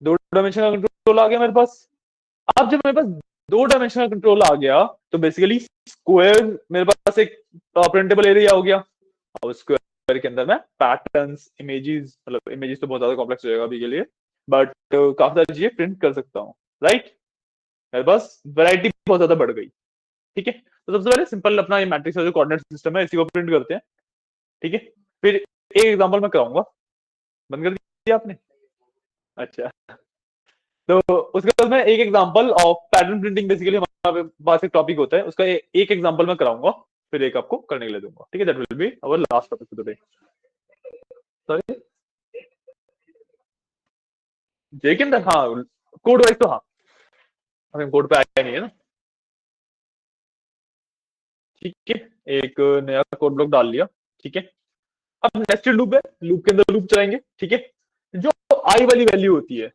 दो डायमेंशन का कंट्रोल आ गया मेरे पास। अब जब मेरे पास दो डायमेंशन का कंट्रोल आ गया तो बेसिकली स्क्वायर मेरे पास एक प्रिंटेबल एरिया हो गया। अब स्क्वायर के अंदर मैं पैटर्न्स, इमेजेस, मतलब इमेजेस तो बहुत ज्यादा कॉम्प्लेक्स हो जाएगा अभी के लिए, बट काफी सारी चीजें प्रिंट कर सकता हूँ। राइट, मेरे पास वैरायटी बहुत ज्यादा बढ़ गई। ठीक है, तो सबसे पहले सिंपल अपना ये मैट्रिक्स का जो कोऑर्डिनेट सिस्टम है इसी को प्रिंट करते हैं। ठीक है, फिर एक एग्जांपल मैं कराऊंगा। बंद कर दिया आपने? अच्छा, तो उसके बाद मैं एक example of pattern printing, basically हमारे पास एक टॉपिक होता है उसका एक एग्जांपल मैं कराऊंगा, फिर एक आपको करने के लिए दूंगा। ठीक है, that will be our last topic for today. Sorry, J के अंदर? हाँ, कोड वाइज तो हाँ, हमें कोड पे आया नहीं है ना। ठीक है, एक नया कोड ब्लॉक डाल लिया। ठीक है, अब नेस्टेड लूप है, लूप के अंदर लूप चलाएंगे। ठीक है, जो आई वाली वैल्यू होती है,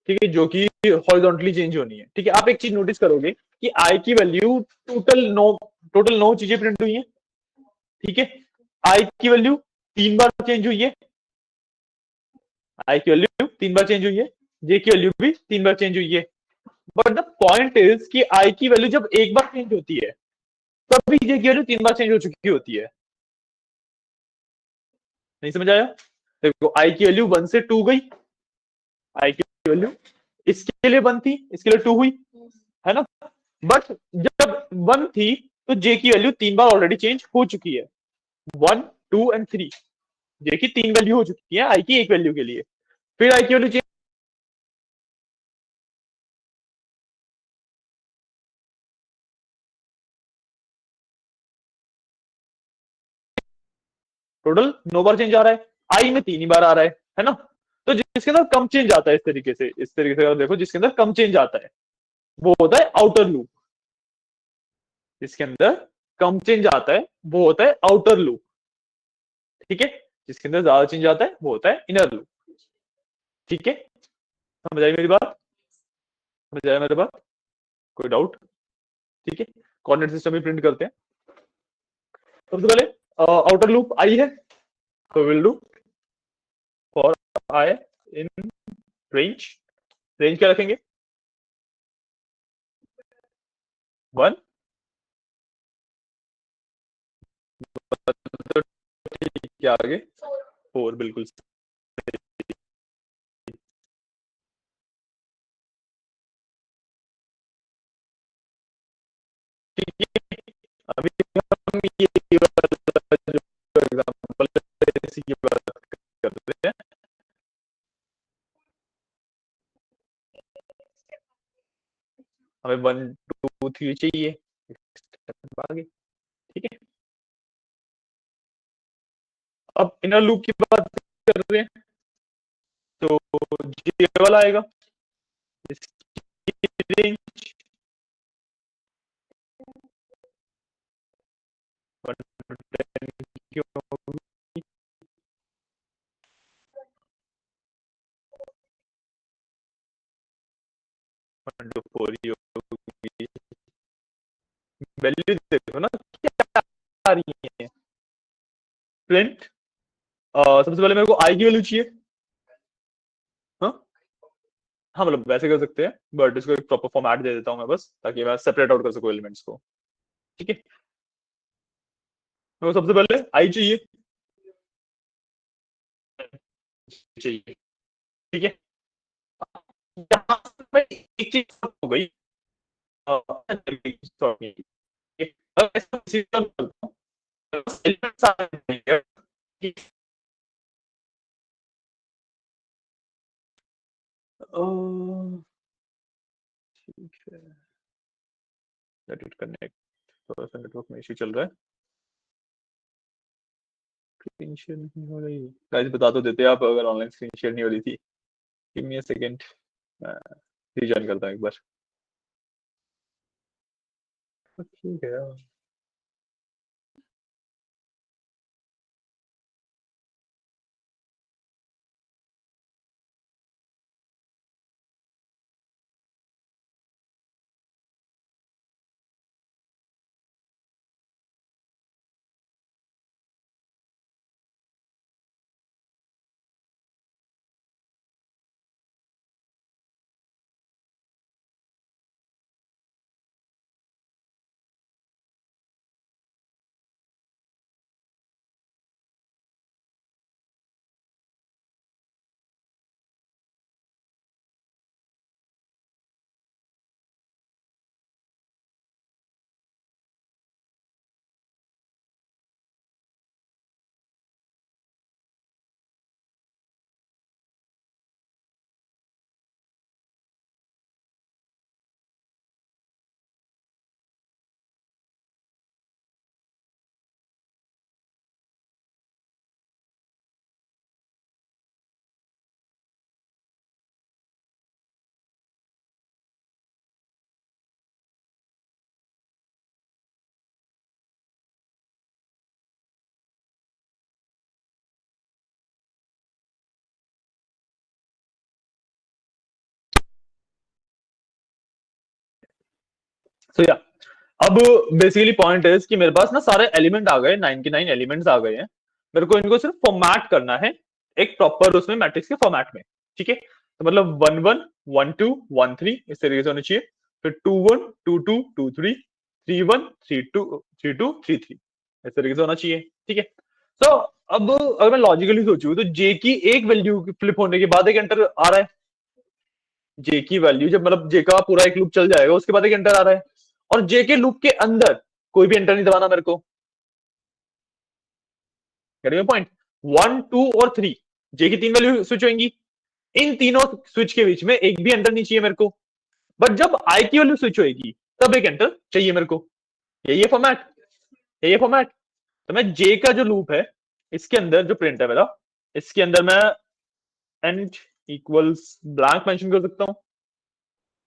ठीक है, जो कि हॉरिजॉन्टली चेंज होनी है। ठीक है, आप एक चीज नोटिस करोगे कि आई की वैल्यू टोटल 9 चीजें प्रिंट हुई है। ठीक है, आई की वैल्यू 3 बार चेंज हुई है, आई की वैल्यू 3 बार चेंज हुई है, जे की वैल्यू भी 3 बार चेंज हुई है। बट द पॉइंट इज कि आई की वैल्यू जब एक बार चेंज होती है तभी जे की वैल्यू 3 बार चेंज हो चुकी होती है। नहीं समझ आया? देखो, आई की वैल्यू 1 से 2 गई, आई की वैल्यू इसके लिए 1 थी, इसके लिए 2 हुई, है ना? बट जब 1 थी तो जे की वैल्यू 3 बार ऑलरेडी चेंज हो चुकी है, 1 2 एंड 3। जे की 3 वैल्यू हो चुकी है आई की एक वैल्यू के लिए। फिर आई की वैल्यू चेंज, टोटल 9 बार चेंज आ रहा है, आई में 3 ही बार आ रहा है ना? तो जिसके अंदर कम चेंज आता है, इस तरीके से अगर देखो, जिसके अंदर कम चेंज आता है वो होता है आउटर लूप। जिसके अंदर कम चेंज आता है वो होता है आउटर लूप। ठीक है, जिसके अंदर ज्यादा चेंज आता है वो होता है इनर लूप। ठीक है, समझ आई मेरी बात? समझ आया मेरी बात? कोई डाउट? ठीक है, कोऑर्डिनेट सिस्टम भी प्रिंट करते हैं। सबसे पहले आउटर लूप आई है, तो will do for I in range. Range क्या रखेंगे? 1। क्या आगे? 4, बिल्कुल ठीक है। अभी हम ये जो एग्जांपल इसी की बात कर रहे हैं। हमें 1 2 3 चाहिए आगे। ठीक है, अब इनर लूप की बात कर रहे हैं। तो ये वाला आएगा, इसकी रेंज 1 to 10 की होगी, 1 to 4 ही होगी। वैल्यू देखो ना क्या आ रही है। प्रिंट, सबसे पहले मेरे को आई की वैल्यू चाहिए। हाँ हाँ, मतलब वैसे कर सकते हैं, बट इसको एक प्रॉपर फॉर्मेट दे देता हूँ मैं बस, ताकि मैं सेपरेट आउट कर सकूँ एलिमेंट्स को। ठीक है, मेरे को सबसे पहले आई चाहिए, चाहिए। ठीक है, यहाँ पे एक चीज हो गई, सॉरी, एलिमेंट्स आ रहे हैं, ठीक है, लेट इट कनेक्ट। थोड़ा सा नेटवर्क में इश्यू चल रहा है, स्क्रीन शेयर नहीं हो रही। गाइस बता तो देते आप अगर ऑनलाइन स्क्रीन शेयर नहीं हो रही थी। गिव मी अ सेकंड, मैं रीजॉइन करता हूँ एक बार। ठीक है, सो या, अब बेसिकली पॉइंट है कि मेरे पास ना सारे एलिमेंट आ गए, 99 एलिमेंट्स आ गए हैं। मेरे को इनको सिर्फ फॉर्मेट करना है एक प्रॉपर उसमें मैट्रिक्स के फॉर्मेट में। ठीक है, तो मतलब 1 1 1 2 1 3 इस तरीके से होना चाहिए, फिर 2 1 2 2 2 3 3 1 3 2 3 2 3 3 इस तरीके से होना चाहिए। ठीक है, तो अब अगर मैं लॉजिकली सोचूं तो जे की एक वैल्यू फ्लिप होने के बाद एक एंटर आ रहा है। जे की वैल्यू जब मतलब जे का पूरा एक लूप चल जाएगा उसके बाद एक एंटर आ रहा है, और जे के लूप के अंदर कोई भी एंटर नहीं दबाना मेरे को। पॉइंट 1 2 और 3, जे की 3 वैल्यू स्विच होंगी, इन तीनों स्विच के बीच में एक भी एंटर नहीं चाहिए मेरे को। बट जब आई की वैल्यू स्विच होगी तब एक एंटर चाहिए मेरे को। यही है फॉर्मेट, यही है फॉर्मेट। तो मैं जे का जो लूप है इसके अंदर जो प्रिंट है मेरा, इसके अंदर मैं एंड इक्वल्स ब्लैंक मेंशन कर सकता हूँ।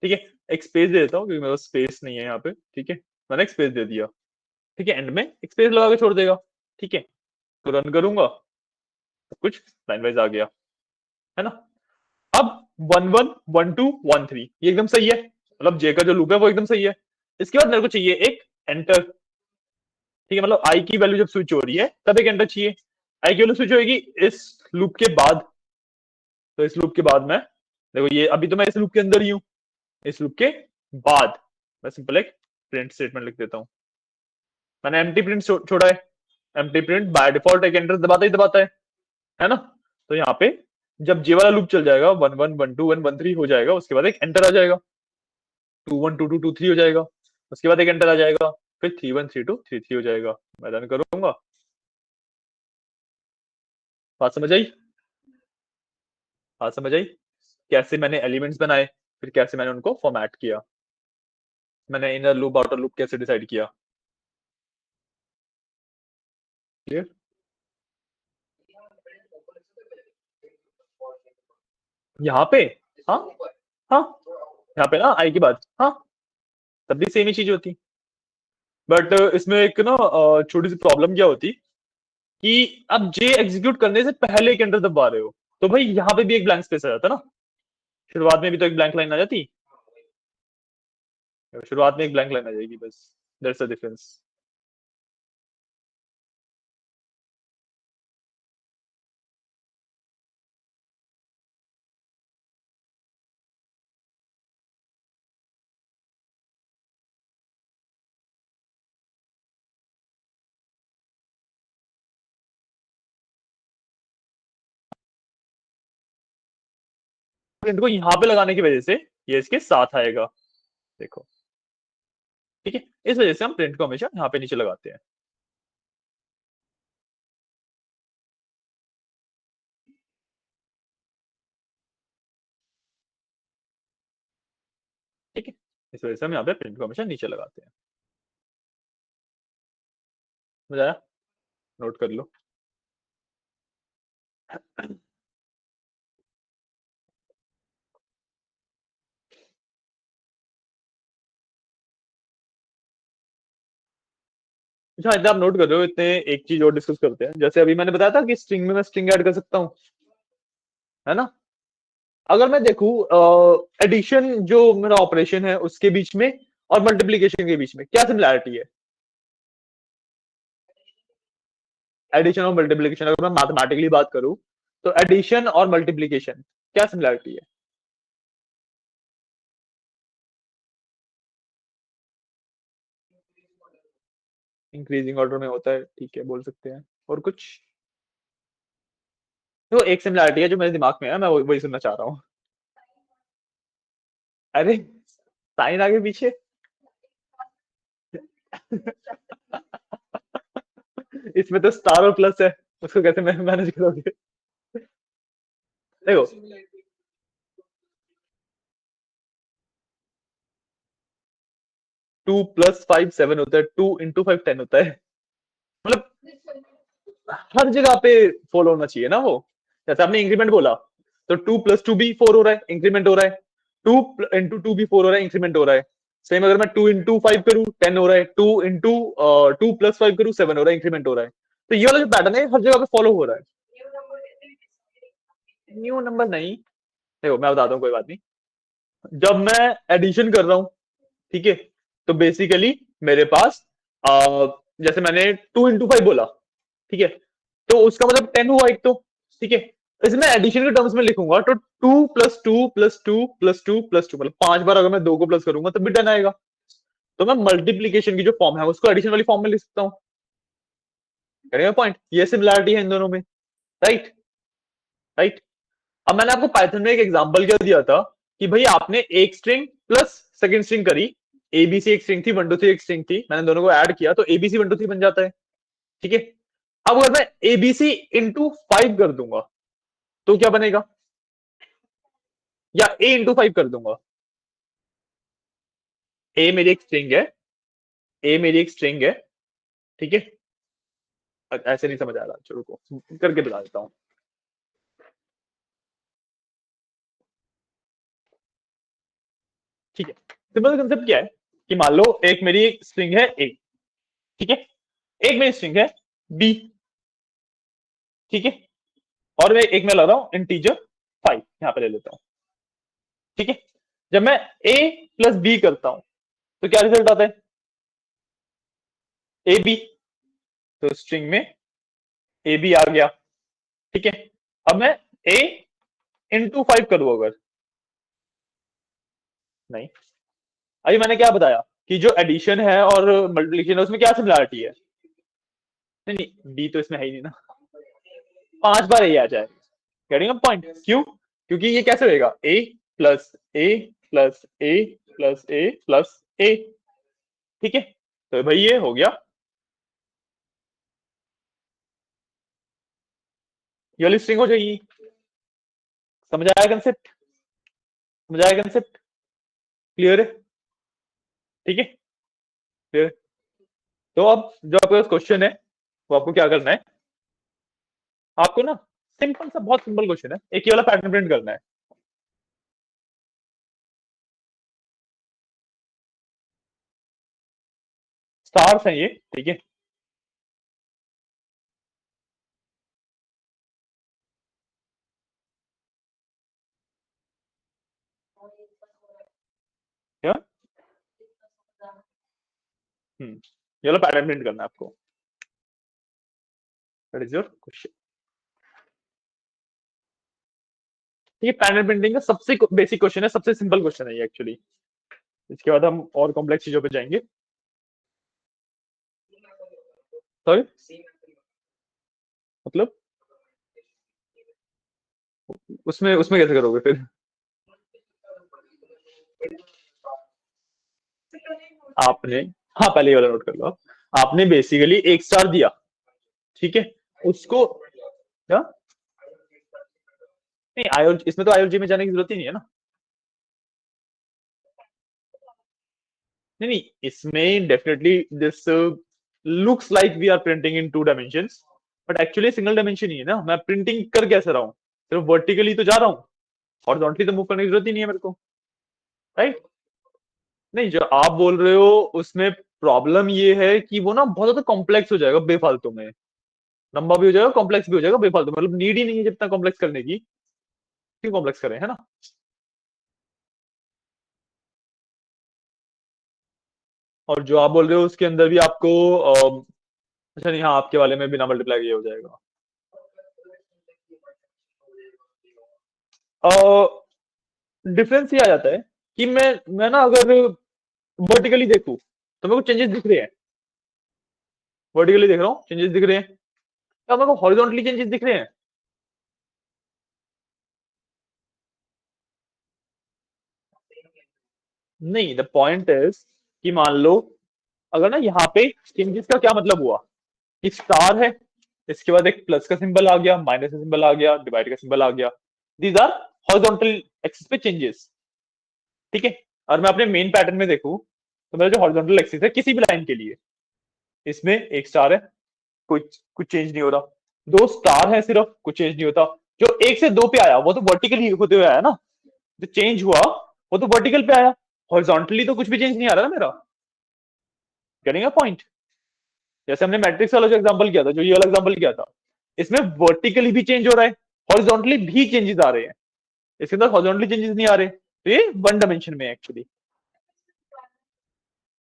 ठीक है, एक स्पेस दे देता हूँ क्योंकि मेरे पास स्पेस नहीं है यहाँ पे। ठीक है, मैंने एक स्पेस दे दिया। ठीक है, एंड में एक स्पेस लगा के छोड़ देगा। ठीक है, तो रन करूंगा तो कुछ लाइन वाइज आ गया, है ना। अब 1 1 1 2 1 3 ये एकदम सही है, मतलब जे का जो लूप है वो एकदम सही है। इसके बाद मेरे को चाहिए एक एंटर। ठीक है, मतलब आई की वैल्यू जब स्विच हो रही है तब एक एंटर चाहिए। आई की वैल्यू स्विच होगी इस लूप के बाद, तो इस लूप के बाद में देखो, ये अभी तो मैं इस लूप के अंदर ही हूँ, इस लूप के बाद मैं सिंपल एक प्रिंट स्टेटमेंट लिख देता हूँ। मैंने एम्प्टी प्रिंट छोड़ा है, एम्प्टी प्रिंट बाय डिफॉल्ट एक एंटर दबाता ही दबाता है ना। तो यहाँ पे जब जे वाला लूप चल जाएगा 1 1 1 2 1 1 3 हो जाएगा, उसके बाद एक एंटर आ जाएगा, 2 1 2 2 2 3 हो जाएगा, उसके बाद एक एंटर आ जाएगा, फिर 3 1 3 2 3 3 हो जाएगा। मैं रन करूंगा, बात समझ आई, बात समझ आई। कैसे मैंने एलिमेंट्स बनाए, फिर कैसे मैंने उनको फॉर्मेट किया, मैंने इनर लूप आउटर लूप कैसे डिसाइड किया। क्लियर। यहाँ पे, हाँ हाँ, यहाँ पे ना आई की बात, हाँ, तब भी सेम ही चीज होती। बट इसमें एक ना छोटी सी प्रॉब्लम क्या होती कि आप जे एग्जीक्यूट करने से पहले एक एंटर दबा रहे हो, तो भाई यहाँ पे भी एक ब्लैंक स्पेस आ जाता ना, शुरुआत में भी तो एक ब्लैंक लाइन आ जाती, शुरुआत में एक ब्लैंक लाइन आ जाएगी बस, दैट्स द डिफरेंस। प्रिंट को यहाँ पे लगाने की वजह से ये इसके साथ आएगा, देखो, ठीक है, इस वजह से हम प्रिंट को हमेशा यहाँ पे नीचे लगाते हैं। ठीक है, इस वजह से हम यहाँ पे प्रिंट को हमेशा नीचे लगाते हैं। समझ आया? नोट कर लो। अच्छा, इतना आप नोट कर रहे हो, इतने एक चीज और डिस्कस करते हैं। जैसे अभी मैंने बताया था कि स्ट्रिंग में मैं स्ट्रिंग ऐड कर सकता हूँ, है ना? अगर मैं देखूं एडिशन जो मेरा ऑपरेशन है उसके बीच में और मल्टीप्लीकेशन के बीच में क्या सिमिलैरिटी है? एडिशन और मल्टीप्लीकेशन, अगर मैं मैथमेटिकली बात करूं तो एडिशन और मल्टीप्लीकेशन क्या सिमिलैरिटी है? इंक्रीजिंग ऑर्डर में होता है, ठीक है, बोल सकते हैं। और कुछ? तो एक सिमिलैरिटी है जो मेरे दिमाग में है, मैं वही सुनना चाह रहा हूँ। अरे, साइन आगे पीछे। इसमें तो स्टार और प्लस है, उसको कैसे मैनेज करोगे? देखो, 2 + 5 7 होता है, 2 × 5 10 होता है, मतलब हर जगह पे फॉलो होना चाहिए ना वो। जैसे आपने इंक्रीमेंट बोला, तो 2 + 2 भी 4 हो रहा है, इंक्रीमेंट हो रहा है। 2 × 2 भी 4 हो रहा है, इंक्रीमेंट हो रहा है। सेम अगर मैं 2 × 5 करूँ 10 हो रहा है, 2 + 5 करूँ 7 हो रहा है, इंक्रीमेंट हो रहा है। तो ये वाला जो पैटर्न है हर जगह पे फॉलो हो रहा है। न्यू नंबर नहीं, देखो मैं बताता हूँ, कोई बात नहीं। जब मैं एडिशन कर रहा हूँ, ठीक है, तो बेसिकली मेरे पास जैसे मैंने 2 × 5 बोला, ठीक है, तो उसका मतलब 10 हुआ एक तो, ठीक है। इसमें एडिशन के टर्म्स में लिखूंगा तो 2 + 2 + 2 + 2 मतलब 5 बार अगर मैं 2 को प्लस करूंगा तब भी 10 आएगा। तो मैं मल्टीप्लीकेशन की जो फॉर्म है उसको एडिशन वाली फॉर्म में लिख सकता हूँ। करेंगे पॉइंट, ये सिमिलैरिटी है इन दोनों में, राइट? राइट। अब मैंने आपको पाइथन में एक एग्जांपल क्या दिया था कि भाई आपने एक स्ट्रिंग प्लस सेकंड स्ट्रिंग करी, एबीसी एक स्ट्रिंग थी, 1 2 3 एक स्ट्रिंग थी, मैंने दोनों को ऐड किया तो एबीसी 1 2 3 बन जाता है, ठीक है। अब अगर मैं एबीसी इंटू 5 कर दूंगा तो क्या बनेगा? या A × 5 कर दूंगा। ए मेरी एक स्ट्रिंग है, ए मेरी एक स्ट्रिंग है, ठीक है। ऐसे नहीं समझ आ रहा, चलो को करके बता देता हूँ। ठीक है, सिंपल कंसेप्ट क्या है कि मान लो एक मेरी स्ट्रिंग है ए, ठीक है, एक मेरी स्ट्रिंग है बी, ठीक है, और मैं ला रहा हूं इंटीजर 5 यहां पे ले लेता हूं, ठीक है। जब मैं ए प्लस बी करता हूं तो क्या रिजल्ट आता है? ए बी, तो स्ट्रिंग में ए बी आ गया, ठीक है। अब मैं ए इंटू 5 करूं अगर, नहीं, अभी मैंने क्या बताया कि जो एडिशन है और मल्टीप्लिकेशन है उसमें क्या सिमिलरिटी है? नहीं नहीं, बी तो इसमें है ही नहीं ना, 5 बार ए आ जाए, गेटिंग अ पॉइंट, क्यों? क्योंकि ये कैसे होएगा, ए प्लस ए प्लस ए प्लस ए प्लस ए, ठीक है। तो भाई ये हो गया, ये वाली स्ट्रिंग हो जाएगी। समझ आया कंसेप्ट? समझ आया कंसेप्ट? क्लियर है? ठीक है, क्लियर। तो अब जो आपके पास क्वेश्चन है वो आपको क्या करना है, आपको ना सिंपल सा, बहुत सिंपल क्वेश्चन है, एक ये वाला पैटर्न प्रिंट करना है, स्टार्स हैं ये, ठीक है। क्या? ये लो पैटर्न प्रिंट करना है आपको। That is your question. ये पैटर्न प्रिंटिंग का सबसे बेसिक क्वेश्चन है, सबसे सिंपल क्वेश्चन है ये एक्चुअली। इसके बाद हम और कॉम्प्लेक्स चीजों पे जाएंगे। सॉरी, मतलब उसमें उसमें कैसे करोगे फिर? आपने, हाँ पहले ये वाला नोट कर लो आप। आपने बेसिकली एक स्टार दिया, ठीक है, उसको क्या? नहीं आईओ इसमें तो आईओजी में जाने की जरूरत ही नहीं है ना। नहीं नहीं, इसमें definitely this looks like we are printing in two dimensions, but actually single dimension ही है ना। मैं प्रिंटिंग कर कैसे रहा हूँ? सिर्फ वर्टिकली तो जा रहा हूँ, हॉरिजॉन्टली तो मूव करने की जरूरत ही नहीं है मेरे को, राइट? नहीं, जो आप बोल रहे हो उसमें प्रॉब्लम ये है कि वो ना बहुत ज्यादा कॉम्प्लेक्स हो जाएगा बेफालतू में। लंबा भी हो जाएगा, कॉम्प्लेक्स भी हो जाएगा बेफालतू में, मतलब नीड ही नहीं है जितना कॉम्प्लेक्स करने की। क्यों कॉम्प्लेक्स करें, है ना? और जो आप बोल रहे हो उसके अंदर भी आपको अच्छा नहीं, हाँ आपके वाले में बिना मल्टीप्लाई किए हो जाएगा। डिफरेंस ये आ जाता है कि मैं ना अगर वर्टिकली देखूं तो मेरे को चेंजेस दिख रहे हैं, वर्टिकली देख रहा हूँ चेंजेस दिख रहे हैं, या मेरे को हॉरिजॉन्टली चेंजेस दिख रहे हैं? नहीं, द पॉइंट इज कि मान लो अगर ना यहाँ पे चेंजेस का क्या मतलब हुआ, एक स्टार है, इसके बाद एक प्लस का सिंबल आ गया, माइनस का सिंबल आ गया, डिवाइड का सिंबल आ गया, दीज आर हॉरिजॉन्टल एक्सिस पे चेंजेस, ठीक है। और मैं अपने मेन पैटर्न में देखूं तो मेरा जो हॉरिजॉन्टल एक्सिस है किसी भी लाइन के लिए, इसमें एक स्टार है, कुछ कुछ चेंज नहीं हो रहा। दो स्टार है सिर्फ, कुछ चेंज नहीं होता। जो एक से दो पे आया वो तो वर्टिकली होते हुए आया ना, जो चेंज हुआ वो तो वर्टिकल पे आया, हॉरिजॉन्टली तो कुछ भी चेंज नहीं आ रहा ना मेरा। Getting a point? जैसे हमने मैट्रिक्स वाला जो एग्जांपल किया था, जो ये वाला एग्जांपल किया था, इसमें वर्टिकली भी चेंज हो रहा है, हॉरिजॉन्टली भी चेंजेस आ रहे हैं, इसके अंदर हॉरिजॉन्टली चेंजेस नहीं आ रहे, तो ये वन डायमेंशन में एक्चुअली।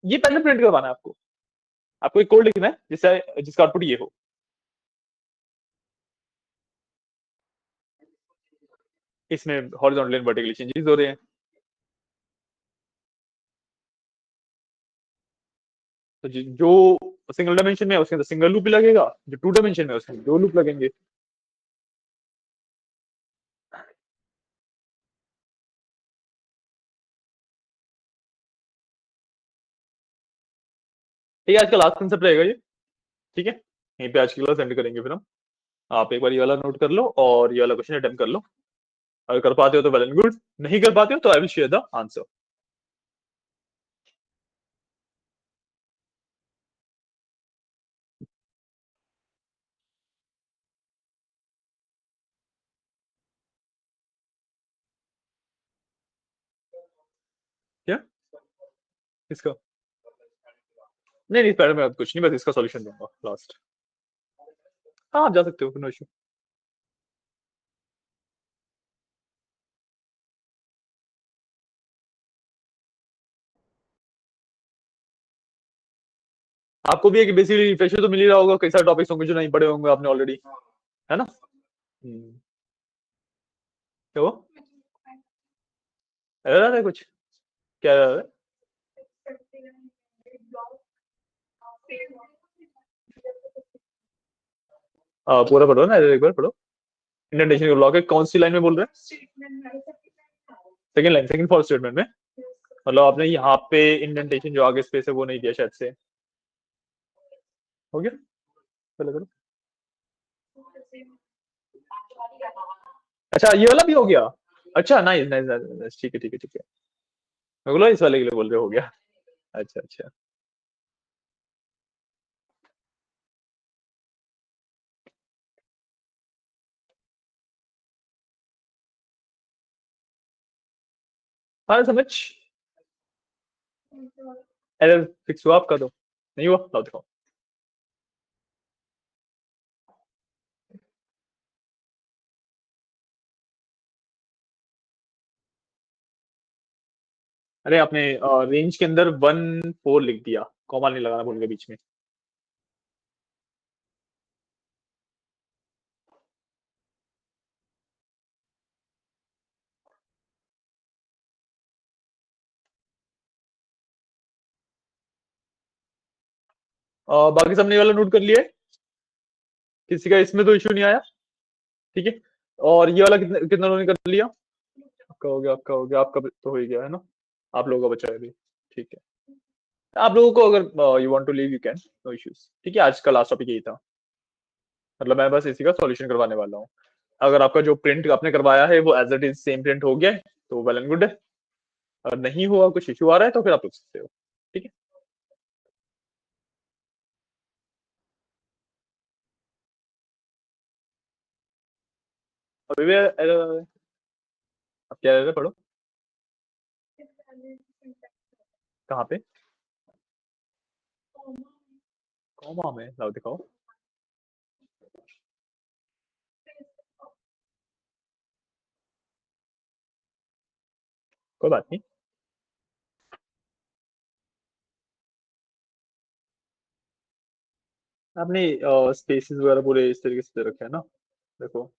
ये पहले प्रिंट करवाना है आपको, आपको एक कोड लिखना है जिससे जिसका आउटपुट ये हो। इसमें हॉरिजॉन्टली एंड वर्टिकली चेंजेस हो रहे हैं। तो जो सिंगल डायमेंशन में है उसके अंदर सिंगल लूप लगेगा, जो टू डायमेंशन में है उसके अंदर दो लूप लगेंगे। ठीक है, आज का लास्ट कंसेप्ट रहेगा ये, ठीक है। यहीं पे आज की क्लास एंड करेंगे फिर हम। आप एक बार ये वाला नोट कर लो और ये वाला क्वेश्चन अटेम्प्ट कर लो। अगर कर पाते हो तो वेल एंड गुड, नहीं कर पाते हो तो I will share the answer. क्या? इसका? नहीं नहीं, पहले मैं कुछ नहीं, बस इसका सॉल्यूशन दूंगा लास्ट। हाँ आप जा सकते हो, नो इशू। आपको भी एक बेसिक रिफ्रेशर तो मिल ही रहा होगा, कई सारे टॉपिक्स होंगे जो नहीं पढ़े होंगे आपने ऑलरेडी, है ना? क्या वो एरर है कुछ? क्या एरर है? पूरा पढ़ो ना, एक बार पढ़ो। इंडेंटेशन लॉ के कौन सी लाइन में बोल रहे हैं? Second line, second for statement में। मतलब आपने यहाँ पे इंडेंटेशन जो आगे स्पेस है वो नहीं दिया शायद से। हो गया, चलो करो। अच्छा ये वाला भी हो गया? अच्छा नाइस नाइस नाइस, ठीक है ठीक है ठीक है। मैं बोला इस वाले के लिए बोल रहे हो गया। अच्छा अच्छा। हाँ समझ। एरर फिक्स हुआ आपका तो? नहीं हुआ, लाओ दिखाओ। अरे आपने रेंज के अंदर 1 4 लिख दिया, कॉमा नहीं लगाना भूल गए बीच में। बाकी सबने ये वाला नोट कर लिया है, किसी का इसमें तो इशू नहीं आया, ठीक है। और ये वाला कितना कितना लोगों ने कर लिया? आपका हो गया, आपका हो गया, आपका भी तो हो ही गया है ना, आप लोगों का बचा है अभी, ठीक है। आप लोगों को अगर you want to leave you can, no issues, ठीक है। आज का लास्ट टॉपिक यही था, मतलब मैं बस इसी का सॉल्यूशन करवाने वाला हूँ। अगर आपका जो प्रिंट आपने करवाया है वो as it is same print हो गया है तो वेल एंड गुड है, अगर नहीं हुआ, कुछ इशू आ रहा है तो फिर आप पूछ सकते हो, ठीक है। अभी भी आप क्या रह रहे पढ़ो, कहाँ पे? कॉमा में, लाओ दिखाओ। कोई बात नहीं। आपने स्पेसेस वगैरह पूरे इस तरीके से दे रखे हैं ना, देखो।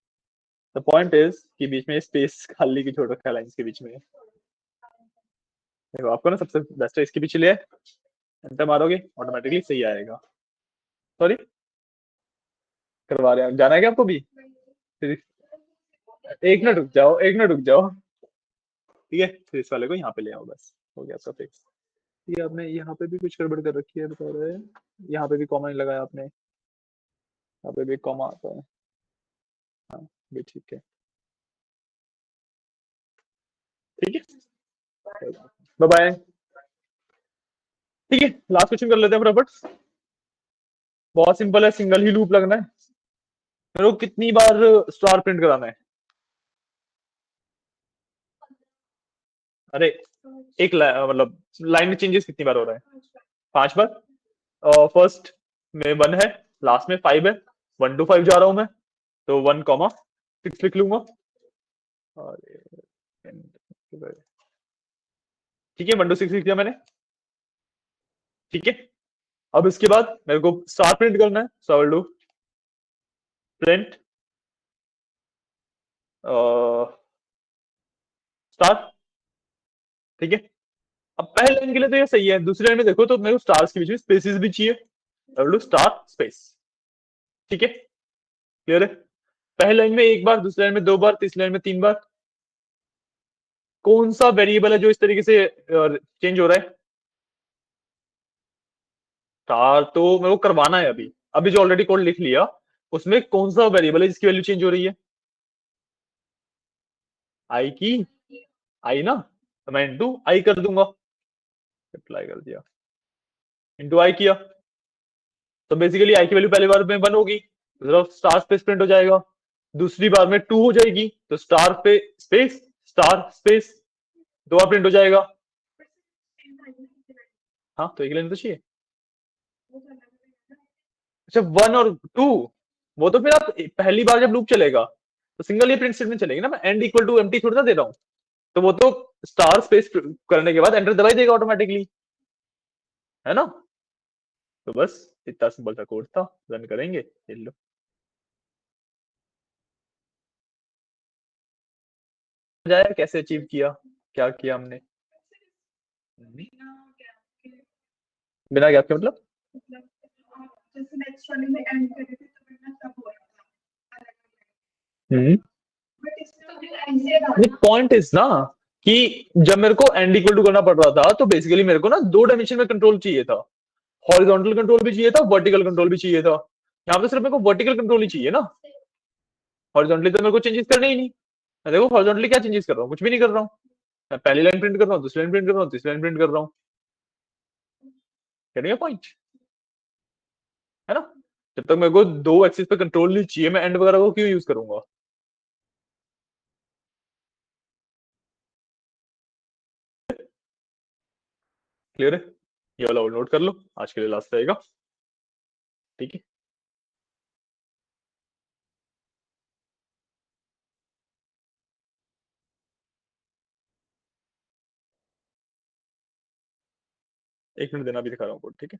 द पॉइंट इज कि बीच में स्पेस खाली की छोड़ रखा है लाइंस के बीच में। देखो आपको ना सबसे बेस्ट है इसके पीछे ले एंटर मारोगे ऑटोमेटिकली सही आएगा। सॉरी, करवा रहे हैं, जाना है क्या आपको भी? फिर एक मिनट रुक जाओ, एक मिनट रुक जाओ, ठीक है। फिर इस वाले को यहाँ पे ले आओ, बस हो गया आपका फिक्स। ये आपने यहाँ पे भी कुछ गड़बड़ कर रखी है बता रहे हैं, यहाँ पे भी कॉमा नहीं लगाया आपने, यहाँ पे भी कॉमा आता है, हाँ भी ठीक है, ठीक है। Bye bye. ठीक है, लास्ट क्वेश्चन कर लेते हैं फटाफट। बहुत सिंपल है, सिंगल ही लूप लगना है। मेरे को कितनी बार स्टार प्रिंट कराना है? अरे एक मतलब लाइन में चेंजेस कितनी बार हो रहा है? 5 बार। फर्स्ट में 1 है, लास्ट में 5 है, 1 to 5 जा रहा हूं मैं, तो 1 6 लिख लूंगा। अरे ठीक है, 1 to 6 लिख दिया मैंने, ठीक है। अब इसके बाद मेरे को स्टार प्रिंट करना है, so I will do print star, ठीक है। अब पहले लाइन के लिए तो ये सही है, दूसरी लाइन में देखो तो मेरे को स्टार्स के बीच में स्पेसेस भी चाहिए, आई विल डू स्टार स्पेस, ठीक है। क्लियर है? पहली लाइन में 1 बार, दूसरी लाइन में 2 बार, तीसरी लाइन में 3 बार। कौन सा वेरिएबल है जो इस तरीके से चेंज हो रहा है? स्टार तो मेरे को करवाना है अभी, अभी जो ऑलरेडी कोड लिख लिया उसमें कौन सा वेरिएबल है जिसकी वैल्यू चेंज हो रही है? आई की, आई ना, तो मैं इंटू आई कर दूंगा, अप्लाई कर दिया, इंटू आई किया, तो बेसिकली आई की वैल्यू पहली बार में 1 होगी, तो स्टार स्पेस प्रिंट हो जाएगा। दूसरी बार में 2 हो जाएगी, तो स्टार पे स्पेस स्टार स्पेस 2 बार प्रिंट हो जाएगा। हाँ तो एक लाइन तो चाहिए। अच्छा 1 और 2, वो तो फिर आप पहली बार जब लूप चलेगा तो सिंगल ये प्रिंट स्टेटमेंट चलेगी ना, मैं एंड इक्वल टू एम्प्टी थोड़ी ना दे रहा हूँ, तो वो तो स्टार स्पेस करने के बाद एंटर दबाई देगा ऑटोमेटिकली, है ना। तो बस इतना सिंपल सा कोड था, रन करेंगे, ये लो। जाए कैसे अचीव किया, क्या किया हमने? बिना गैप के मतलब? हम्म, पॉइंट इज ना कि जब मेरे को एंड इक्वल टू करना पड़ रहा था तो बेसिकली मेरे को ना 2 डायमेंशन में कंट्रोल चाहिए था, हॉरिजॉन्टल कंट्रोल भी चाहिए था, वर्टिकल कंट्रोल भी चाहिए था। यहाँ पे सिर्फ मेरे को वर्टिकल कंट्रोल ही चाहिए ना, हॉरिजॉन्टली तो मेरे को चेंजेस करने ही नहीं। मैं देखो हॉरिजॉन्टली क्या चेंजेस कर रहा हूँ, कुछ भी नहीं कर रहा हूँ। मैं पहली लाइन प्रिंट कर रहा हूँ, दूसरी लाइन प्रिंट कर रहा हूँ, तीसरी लाइन प्रिंट कर रहा हूँ, कहने का पॉइंट, है ना। जब तक मेरे को 2 एक्सिस पे कंट्रोल नहीं चाहिए, मैं एंड वगैरह को क्यों यूज करूंगा? क्लियर है? ये वाला और नोट कर लो, आज के लिए लास्ट रहेगा। ठीक है, एक मिनट देना, अभी दिखा रहा हूँ कोड। ठीक है,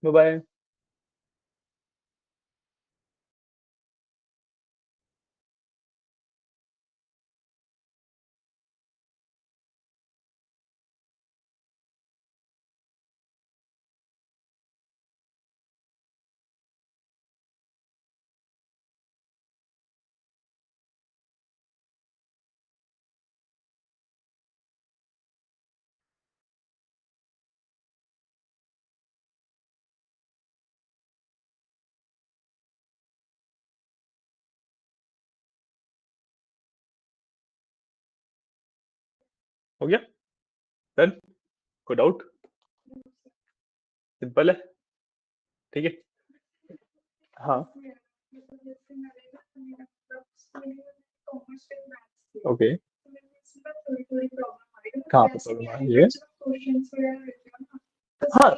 बाय। हो गया डन, कोई डाउट? सिंपल है। ठीक है, हाँ, ओके, कहाँ पे प्रॉब्लम आ रही है? हाँ,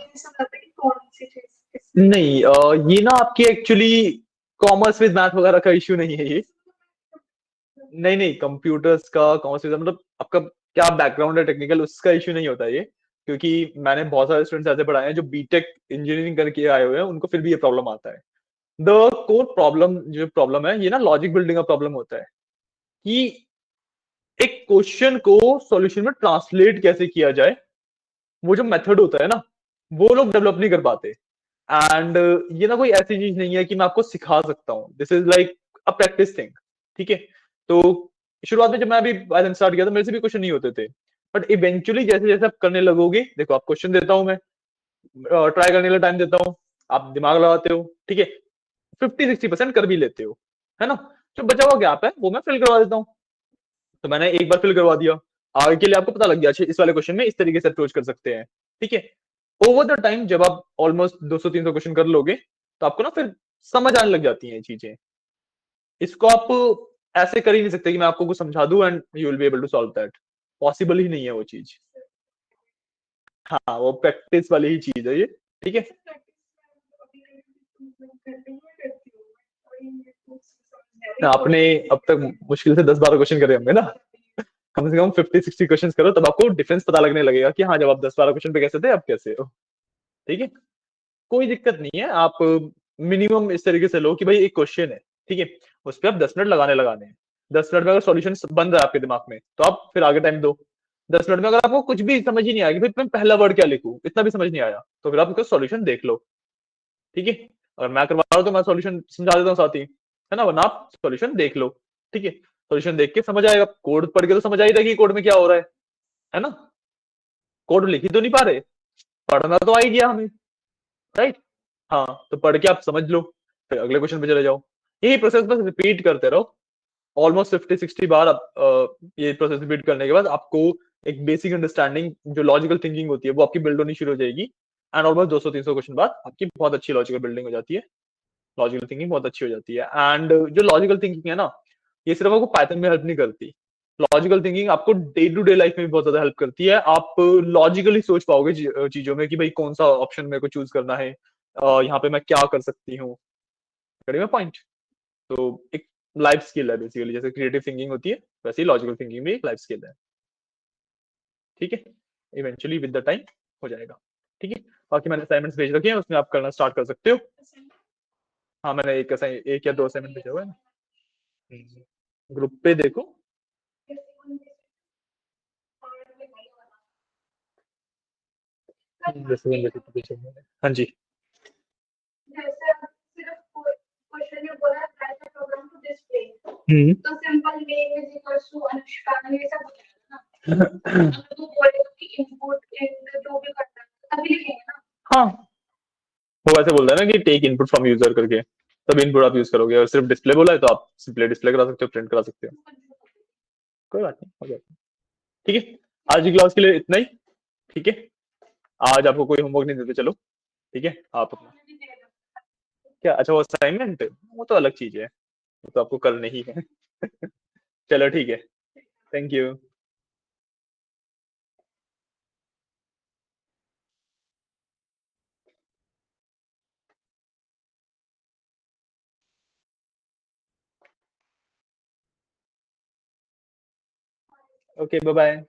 नहीं ये ना आपकी एक्चुअली कॉमर्स विद मैथ वगैरह का इश्यू नहीं है ये। नहीं नहीं, कंप्यूटर्स का, कॉमर्स विद मतलब आपका क्या बैकग्राउंड है टेक्निकल, उसका इश्यू नहीं होता ये। क्योंकि मैंने बहुत सारे स्टूडेंट्स ऐसे पढ़ाए हैं जो बीटेक इंजीनियरिंग करके आए हुए हैं, उनको फिर भी ये प्रॉब्लम आता है। द कोर प्रॉब्लम, जो प्रॉब्लम है ये ना लॉजिक बिल्डिंग का प्रॉब्लम होता है कि एक क्वेश्चन को सॉल्यूशन में ट्रांसलेट कैसे किया जाए, वो जो मेथड होता है ना, वो लोग डेवलप नहीं कर पाते। एंड ये ना कोई ऐसी चीज नहीं है कि मैं आपको सिखा सकता हूँ, this is like a practice thing. ठीक है, तो शुरुआत में जब मैं अभी पाइथन स्टार्ट किया था, मेरे से भी क्वेश्चन नहीं होते थे। बट इवेंचुअली जैसे जैसे आप करने लगोगे, देखो आप क्वेश्चन देता हूं मैं, ट्राई करने के लिए टाइम देता हूँ, आप दिमाग लगाते हो, ठीक है, 50-60% कर भी लेते हो, है ना? जो बचा हुआ गैप है वो मैं फिल करवा देता हूँ। तो मैंने एक बार फिल करवा दिया, आगे के लिए आपको पता लग गया अच्छा इस वाले क्वेश्चन में इस तरीके से अप्रोच कर सकते हैं। ठीक है, ओवर द टाइम जब आप ऑलमोस्ट 200-300 क्वेश्चन कर लोगे, तो आपको ना फिर समझ आने लग जाती हैं ये चीजें। इसको आप ऐसे कर ही नहीं सकते कि मैं आपको कुछ समझा दूं and you will be able to solve that. Possible ही नहीं है वो चीज। हाँ, वो प्रैक्टिस वाली ही चीज है ये। ठीक है, आपने अब तक मुश्किल से 10-12 क्वेश्चन करे होंगे ना, कम से कम 50-60 क्वेश्चन करो, तब आपको डिफरेंस पता लगने लगेगा कि हाँ, जब आप 10-12 क्वेश्चन पे कैसे थे, अब कैसे हो। ठीक है, कोई दिक्कत नहीं है। आप मिनिमम इस तरीके से लो कि भाई एक क्वेश्चन है, ठीक है, उस पर आप 10 मिनट लगाने लगाने हैं। 10 मिनट में अगर सॉल्यूशन बन रहा है आपके दिमाग में, तो आप फिर आगे टाइम दो। 10 मिनट में अगर आपको कुछ भी समझ ही नहीं आएगी, भाई मैं पहला वर्ड क्या लिखूं, इतना भी समझ नहीं आया, तो फिर आप उसका सॉल्यूशन देख लो। ठीक है, और मैं करवा रहा हूँ तो मैं सॉल्यूशन समझा देता हूँ साथ ही, है ना, वरना आप सॉल्यूशन देख लो। ठीक है, सॉल्यूशन देख के समझ आएगा, कोड पढ़ के तो समझ आ ही रहेगी कोड में क्या हो रहा है ना? कोड लिख ही तो नहीं पा रहे, पढ़ना तो आ ही गया हमें, राइट? हाँ, तो पढ़ के आप समझ लो, फिर अगले क्वेश्चन पे चले जाओ। यही प्रोसेस बस रिपीट करते रहो। ऑलमोस्ट 50-60 बार आप ये प्रोसेस रिपीट करने के बाद आपको एक बेसिक अंडरस्टैंडिंग, जो लॉजिकल थिंकिंग होती है, वो आपकी बिल्ड होनी शुरू हो जाएगी। एंड ऑलमोस्ट 200-300 क्वेश्चन बाद आपकी बहुत अच्छी लॉजिकल बिल्डिंग हो जाती है, लॉजिकल थिंकिंग बहुत अच्छी हो जाती है। एंड जो लॉजिकल थिंकिंग है ना, ये सिर्फ आपको पाइथन में हेल्प नहीं करती। लॉजिकल थिंकिंग आपको डे टू डे लाइफ में भी बहुत ज्यादा हेल्प करती है। आप लॉजिकली सोच पाओगे चीजों में कि भाई कौन सा ऑप्शन मेरे को चूज करना है, यहाँ पे मैं क्या कर सकती हूँ। में पॉइंट, तो एक लाइफ स्किल है बेसिकली, जैसे क्रिएटिव थिंकिंग होती है, वैसे ही लॉजिकल थिंकिंग भी एक लाइफ स्किल है। ठीक है, इवेंचुअली विद द टाइम हो जाएगा। ठीक है, बाकी मैंने असाइनमेंट्स भेज रखे हैं, उसमें आप करना स्टार्ट कर सकते हो। हाँ, मैंने एक या दो असाइनमेंट भेजा हुआ है, ग्रुप पे देखो। हाँ जी। हम्म। हाँ, वो ऐसे बोलता है ना कि टेक इनपुट फ्रॉम यूजर करके। तब इनपुट आप यूज करोगे। और सिर्फ डिस्प्ले बोला है तो आप सिंपली डिस्प्ले करा सकते हो, प्रिंट करा सकते हो। कोई बात नहीं, हो जाता है। ठीक है, आज की क्लास के लिए इतना ही। ठीक है, आज आपको कोई होमवर्क नहीं देते, चलो। ठीक है, आप अपना क्या, अच्छा वो असाइनमेंट, वो तो अलग चीज है, वो तो आपको करना ही है। चलो ठीक है, thank you. Okay, bye bye.